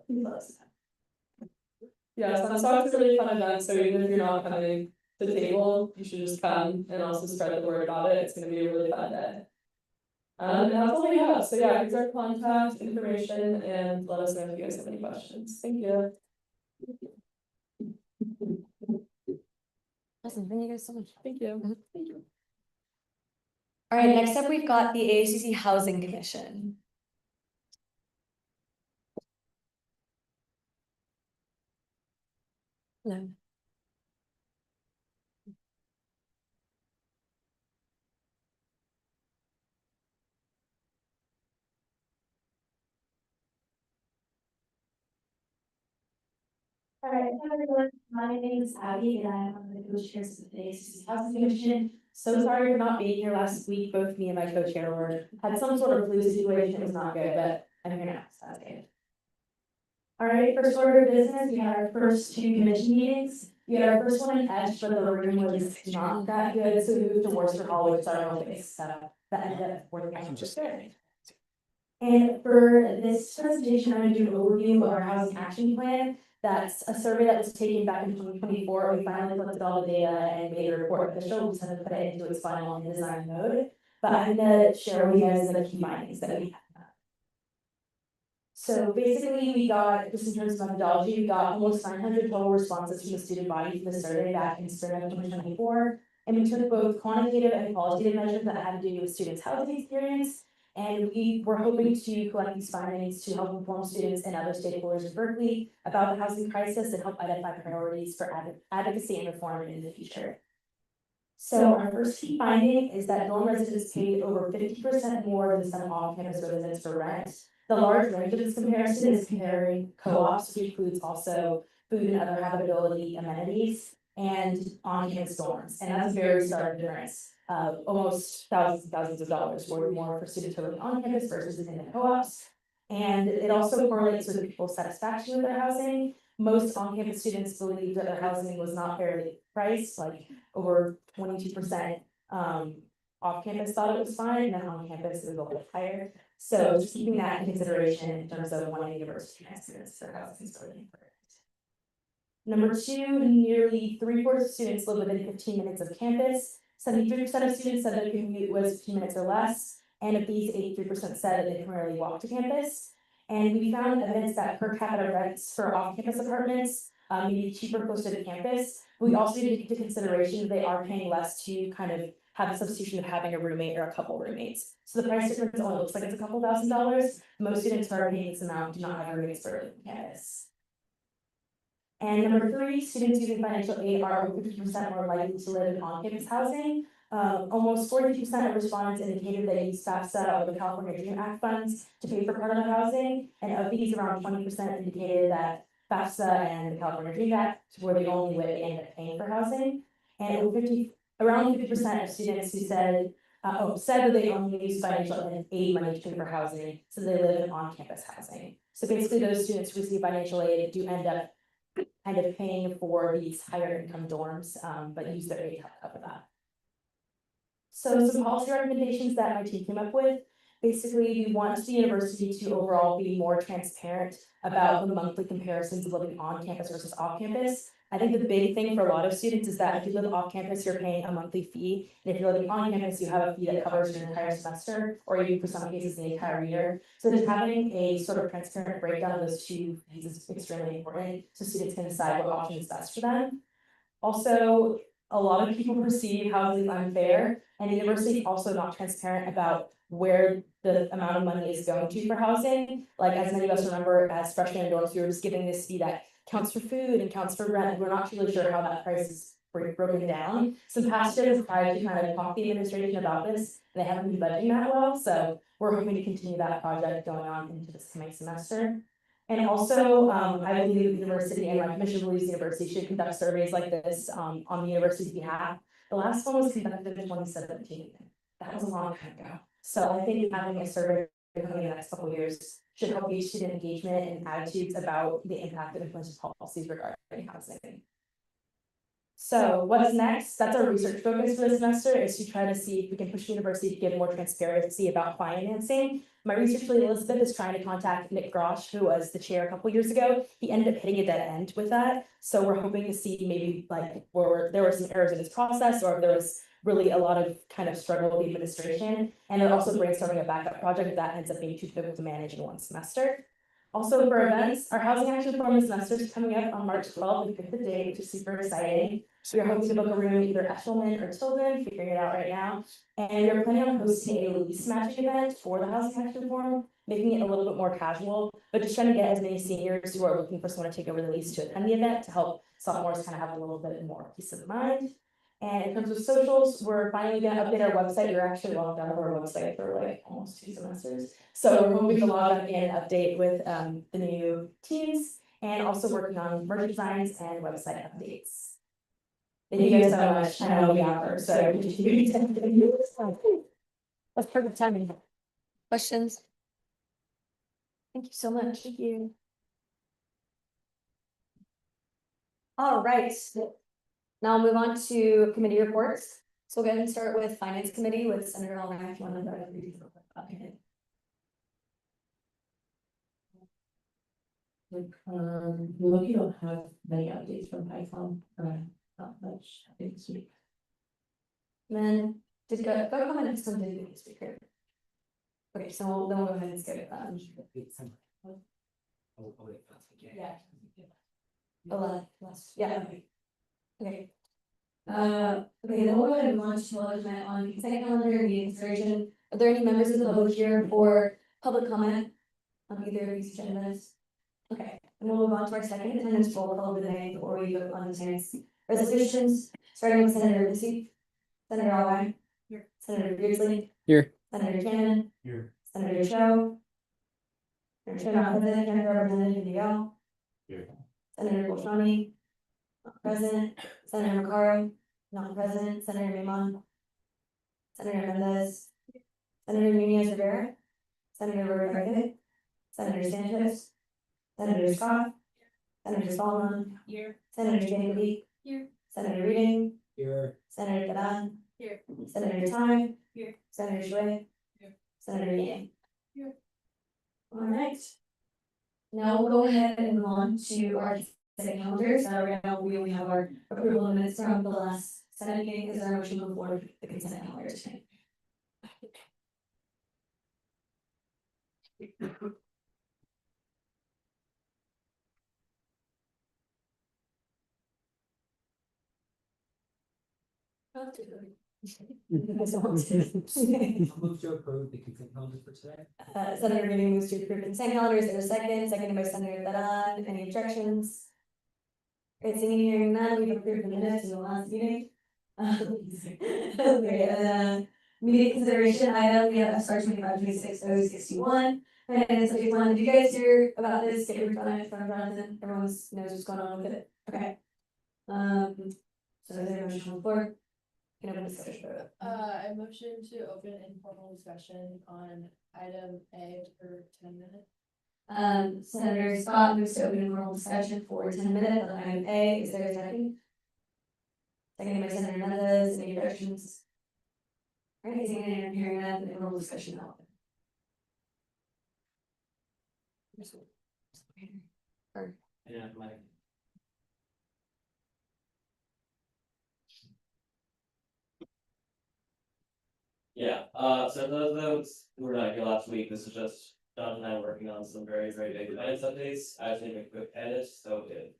please let us know.
Yeah, Sunstock's a really fun event, so even if you're not coming to the table, you should just come and also spread the word about it. It's gonna be a really fun day. And that's all we have. So yeah, here's our contact information and let us know if you guys have any questions. Thank you.
Awesome, thank you guys so much.
Thank you. Thank you.
All right, next up, we've got the ASUC Housing Commission. Hello.
Alright, hi everyone, my name is Abby and I'm one of the co-chairs of the ASUC Housing Commission. So sorry for not being here last week. Both me and my co-chair had some sort of flu situation. It was not good, but I'm here now, so that's good. Alright, first order of business, we had our first two commission meetings. We had our first one in Edge, but the room was not that good, so we moved to Worcester Hall, which is our own base setup. That ended up working out just good. And for this presentation, I'm going to do an overview of our housing action plan. That's a survey that was taken back in 2024. We finally collected all the data and made a report official. We decided to put it into its final and design mode. But I'm going to share with you guys the key findings that we have. So basically, we got, just in terms of methodology, we got almost 900 total responses from the student body for the survey back in spring of 2024. And we took both quantitative and qualitative measures that had to do with students' housing experience. And we were hoping to collect these findings to help inform students and other stakeholders in Berkeley about the housing crisis and help identify priorities for advocacy and reform in the future. So our first key finding is that dorm residents paid over 50% more than some off-campus residents for rent. The large range of this comparison is comparing co-ops, which includes also food and other habitability amenities, and on-campus dorms. And that's a very stark difference. Almost thousands and thousands of dollars worth more for students who are on campus versus in the co-ops. And it also correlates with people's satisfaction with their housing. Most on-campus students believe that their housing was not fairly priced, like over 22% off-campus thought it was fine, and then on campus it was a little bit higher. So just keeping that in consideration in terms of wanting university students, their housing is really important. Number two, nearly 3/4 of students live within 15 minutes of campus. 73% of students said that the commute was 15 minutes or less, and of these, 83% said that they primarily walk to campus. And we found evidence that per capita rents for off-campus apartments may be cheaper closer to campus. But we also need to take into consideration that they are paying less to kind of have the substitution of having a roommate or a couple roommates. So the price difference only looks like it's a couple $1,000s. Most students who are paying this amount do not have roommates for campus. And number three, students using financial aid are over 50% more likely to live in on-campus housing. Almost 42% of respondents indicated they use FAFSA or the California Dream Act funds to pay for part of the housing. And of these, around 20% indicated that FAFSA and the California Dream Act were the only way they ended up paying for housing. And around 50% of students who said that they only use financial aid money to pay for housing, so they live in on-campus housing. So basically, those students who receive financial aid do end up
kind of paying for these higher income dorms, but use their aid to help cover that. So some policy recommendations that my team came up with, basically, we want the university to overall be more transparent about the monthly comparisons of living on campus versus off campus. I think the big thing for a lot of students is that if you live off campus, you're paying a monthly fee. And if you're living on campus, you have a fee that covers your entire semester, or even for some cases, the entire year. So just having a sort of transparent breakdown of those two fees is extremely important, so students can decide what option is best for them. Also, a lot of people perceive housing unfair, and the university is also not transparent about where the amount of money is going to for housing. Like, as many of us remember, as freshmen in dorms, we were just giving this fee that counts for food and counts for rent. We're not really sure how that price is broken down. Some past years have tried to kind of talk to the administration about this. They haven't been budging that well, so we're hoping to continue that project going on into this coming semester. And also, I believe the university and my commission believes the university should conduct surveys like this on the university's behalf. The last one was conducted in 2017. That was a long time ago. So I think having a survey coming in the next couple of years should help gauge student engagement and attitudes about the impact of influential policies regarding housing. So what's next? That's our research focus for this semester, is to try to see if we can push the university to give more transparency about financing. My research lead Elizabeth is trying to contact Nick Grosh, who was the chair a couple years ago. He ended up hitting a dead end with that. So we're hoping to see maybe like where there were some errors in this process, or if there was really a lot of kind of struggle with the administration. And they're also brainstorming a backup project that ends up being too difficult to manage in one semester. Also for events, our housing action forum semester is coming up on March 12th. We picked the date, which is super exciting. So we're hoping to book a room either Eshelman or Tilden, figuring it out right now. And we're planning on hosting a lease matching event for the housing action forum, making it a little bit more casual, but just trying to get as many seniors who are looking for someone to take over the lease to attend the event to help sophomores kind of have a little bit more peace of mind. And in terms of socials, we're finally going to update our website. We were actually logged out of our website for like almost 2 semesters. So we're hoping to log back in and update with the new teams, and also working on merch designs and website updates. Thank you guys so much. I know we are, so I appreciate you.
That's perfect timing. Questions? Thank you so much. Thank you. All right. Now we'll move on to committee reports. So we'll go ahead and start with Finance Committee with Senator Albright. If you want to read these real quick. Okay.
We lucky don't have many updates from Python, not much this week.
Then just go comment on something this week here. Okay, so then we'll go ahead and skip it. Yeah. Yeah. Okay. Okay, then we'll go ahead and launch acknowledgement on consent calendar meeting consideration. Are there any members of the public here for public comment on either of these agendas? Okay, and we'll move on to our second attendance roll call of the day before we vote on the attendance resolutions, starting with Senator Lucy, Senator Albright, here, Senator Beardsley, here, Senator Cannon, here, Senator Cho, Senator Cho, not present, Representative Miguel, here, Senator Golshani, not present, Senator Macaro, not present, Senator Maimon, Senator Mendez, Senator Nunez Rivera, Senator Rodriguez, Senator Sanchez, Senator Scott, Senator Solomon, here, Senator Jacoby, here, Senator Reading, here, Senator Gadan, here, Senator Time, here, Senator Shui, here, Senator Yang, here. All right. Now we'll go ahead and move on to our consent calendar. So right now we only have our approval of minutes from the last Senate meeting. Is there a motion before the consent calendar tonight?
Move to approve the consent calendar for today.
Senator Reading moves to approve consent calendar. Is there a second? Seconded by Senator Gadan. Any objections? Great, seeing and hearing none, we've approved the minutes in the last meeting. Okay, meeting consideration item, we have SR 2526-061. And so just wanted, did you guys hear about this? Get your on it from Jonathan. Everyone knows what's going on with it. Okay. So is there a motion on the floor? Can open discussion.
I motion to open informal discussion on item A for 10 minutes.
Senator Scott moves to open informal discussion for 10 minutes on item A. Is there a second? Seconded by Senator Mendez. Any objections? All right, seeing and hearing none, informal discussion now.
Yeah, my. Yeah, so those notes were not here last week, this is just John and I working on some very big finance updates, I just need to make a quick edit, so if.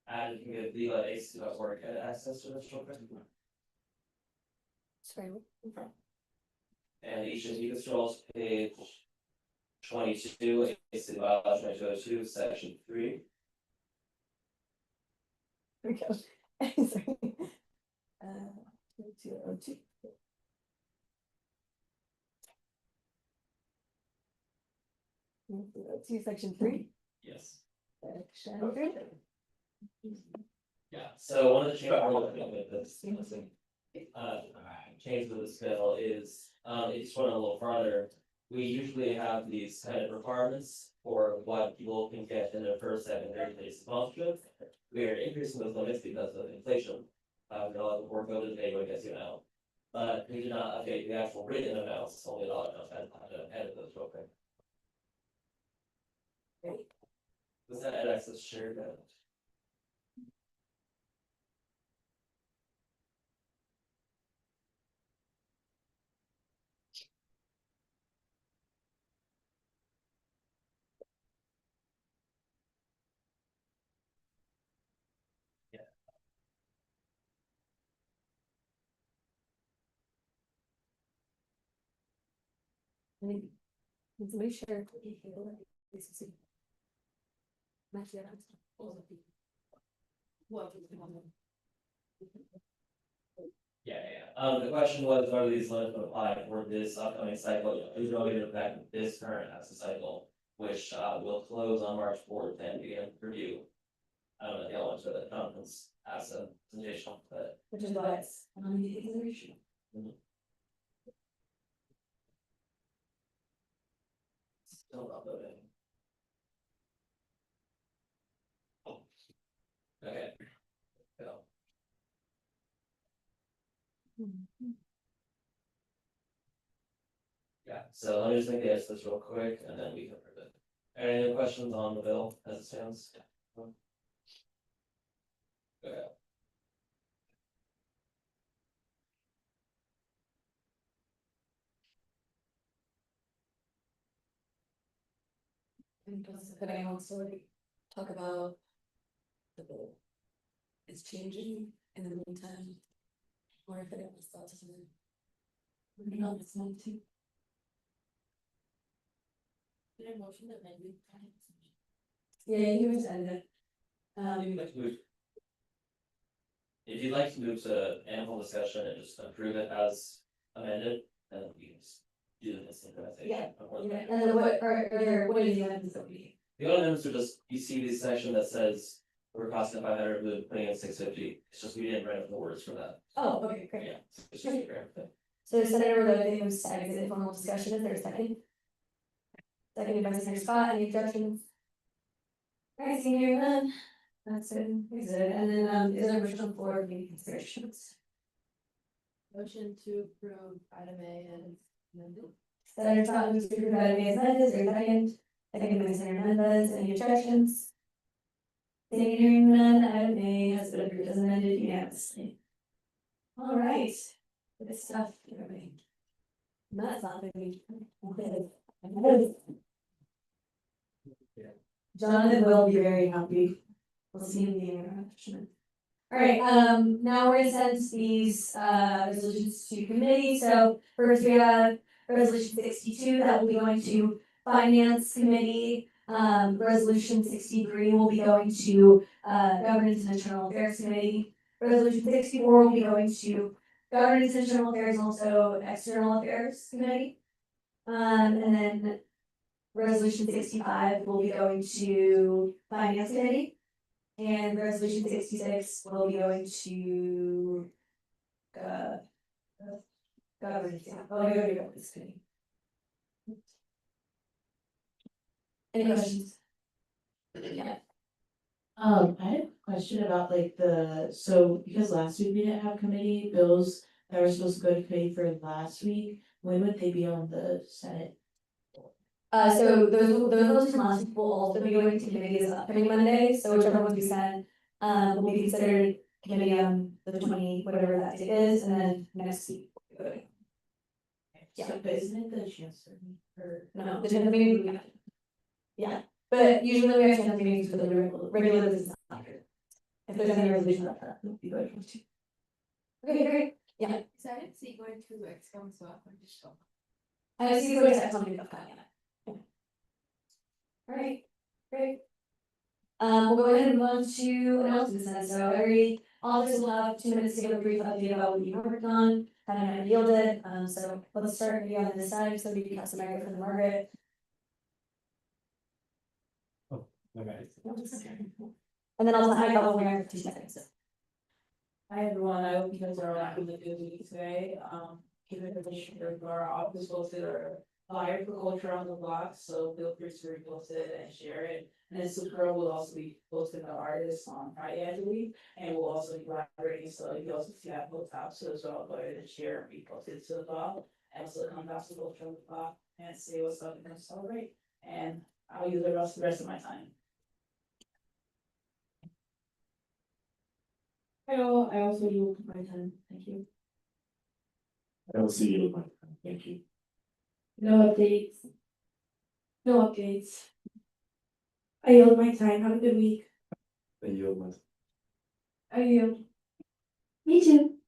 And you can get the ASUC work and access to this real quick.
Sorry.
And each of you can scroll to page 22, ASUC bylaw 2202, section 3.
Here we go. Sorry. 2202. To section 3.
Yes.
Section 3.
Yeah, so one of the changes we're looking at with this, change with this bill is, if you just went a little farther. We usually have these kind of requirements for what people can get in their first, second, third place sponsorship. We are increasing those limits because of inflation. A lot of work over the day, I guess you know. But we do not update the actual written amounts, only a dollar amount, and how to edit those real quick. Does that add access shared?
Can somebody share?
The question was, are these limits to apply for this upcoming cycle? These are only going to affect this current ASUC cycle, which will close on March 4th and begin review. I don't know the other ones for the conference ASUC presentation, but.
Which is why it's on the consideration.
Still uploading. Okay. Go. Yeah, so let me just make this real quick and then we can approve it. Any other questions on the bill as it stands? Okay.
If anyone wants to like talk about the bill, it's changing in the meantime, or if anyone wants thoughts on it. We're not listening to. Yeah, you can send it.
If you'd like to move to ample discussion and just approve it as amended, then we can just do the synchronization.
Yeah. And then what are the amendments that we?
The other amendments are just, you see this section that says we're costing 500, we're putting in 650, it's just we didn't write up the words for that.
Oh, okay, great.
Yeah. It's just great.
So Senator Rodriguez moves to exit informal discussion. Is there a second? Seconded by Senator Scott. Any objections? All right, seeing hearing none. That's it. Exit. And then is there a motion on the floor of any considerations?
Motion to approve item A and amended.
Senator Scott moves to approve item A as amended. Is there a second? Seconded by Senator Mendez. Any objections? Seeing and hearing none, item A has been approved as amended unanimously. All right. Good stuff, everybody. That's not gonna be. Jonathan will be very happy. We'll see him in the interaction. All right, now we're gonna send these resolutions to committee. So first we have resolution 62 that will be going to finance committee. Resolution 63 will be going to governance and internal affairs committee. Resolution 64 will be going to governance and internal affairs, and also external affairs committee. And then resolution 65 will be going to finance committee. And resolution 66 will be going to governance, yeah, governance committee. Any questions?
I had a question about like so because last week we didn't have committee bills that were supposed to go to committee for last week, when would they be on the Senate?
So those from last week will also be going to committee this upcoming Monday, so whichever ones we send, will be considered committee on the 20, whatever that date is, and then next week. we'll be voting. Yeah.
So, but isn't it the chancellor or?
No, the 10th meeting, yeah, but usually we have 10th meetings for the regular business. If there's any resolution about that, we'll be voting too. Okay, great, yeah.
So I didn't see you going to Excel, so I'm just.
I see you going to something about that, yeah. Alright, great. We'll go ahead and move on to announcements then, so every office will have 2 minutes to give a brief update about what you worked on, kind of yielded, so let's start maybe on this side, so we can pass the microphone to Margaret.
Okay.
And then I'll hang out over here for 2 seconds.
Hi everyone, I hope you guys are all having a good week today. Given the issue for our office posted our flyer for culture on the block, so feel free to repost it and share it. And then Super will also be posting the artists on Friday, I believe, and we'll also be collaborating, so you also see that post out, so as well, go ahead and share and repost it to the blog. And also come back to culture on the block and say what's up and celebrate, and I'll use the rest of my time. Hello, I also use my time, thank you.
I will see you. Thank you.
No updates. No updates. I yield my time. Have a good week.
Thank you.
I yield.
Me too.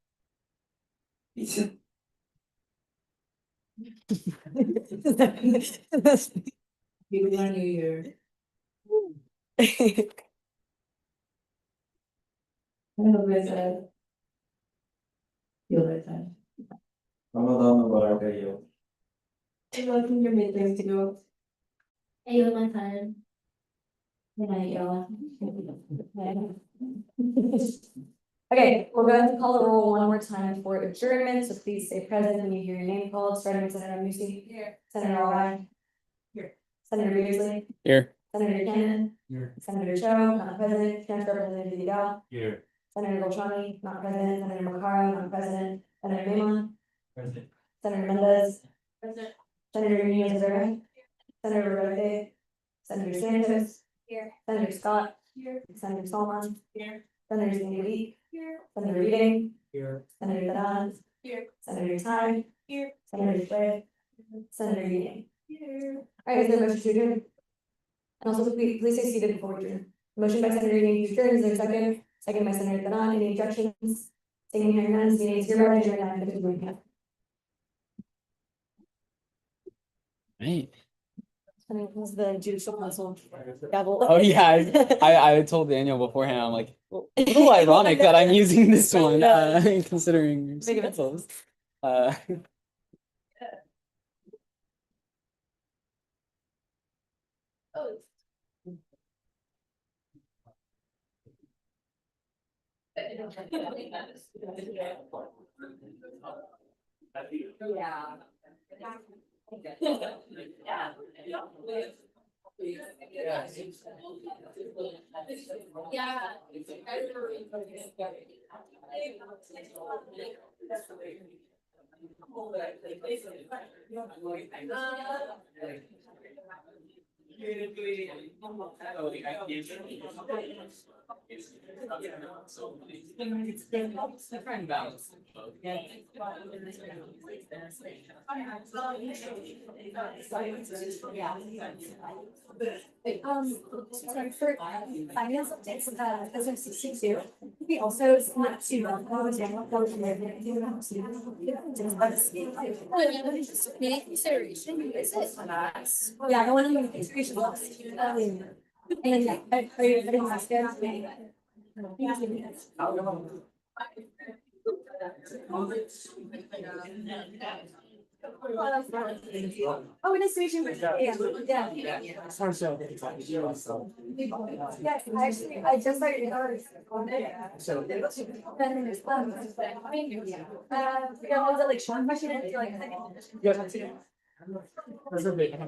Me too. Happy New Year. I know what I said. Yield my time.
Ramadan Mubarak, I yield.
I love your midterm to go.
I yield my time. Good night, y'all. Okay, we'll go ahead and call the roll one more time for adjournment, so please stay present when you hear your name called, starting with Senator Musi.
Here.
Senator Albright.
Here.
Senator Beardsley.
Here.
Senator Cannon.
Here.
Senator Cho, not present. Chancellor Representative Vidal.
Here.
Senator Golchani, not present. Senator Macaro, not present. Senator Maymon.
Present.
Senator Mendez.
Present.
Senator Nunez Rivera. Senator Rodriguez. Senator Santos.
Here.
Senator Scott.
Here.
Senator Solomon.
Here.
Senator Sandy Lee.
Here.
Senator Reading.
Here.
Senator Badan.
Here.
Senator Ty.
Here.
Senator Flay. Senator Yang.
Here.
Alright, is there a motion to adjourn? And also, please stay seated before we adjourn. Motion by Senator Yang to adjourn, is there a second? Second by Senator Badan, any objections? Seeing hearing none, this meeting is hereby adjourned at 9:51 p.m.
Right.
Was the judicial council gavel?
Oh yeah, I told Daniel beforehand. I'm like, well, a little ironic that I'm using this one, considering
Big of it.
pencils.
Sorry, for finance updates, as I see too, we also want to, yeah, I want to make consideration. And I didn't ask it. Oh, nice to meet you. Yeah. Yes, actually, I just started yours. Yeah, was it like short question? Like, Okay.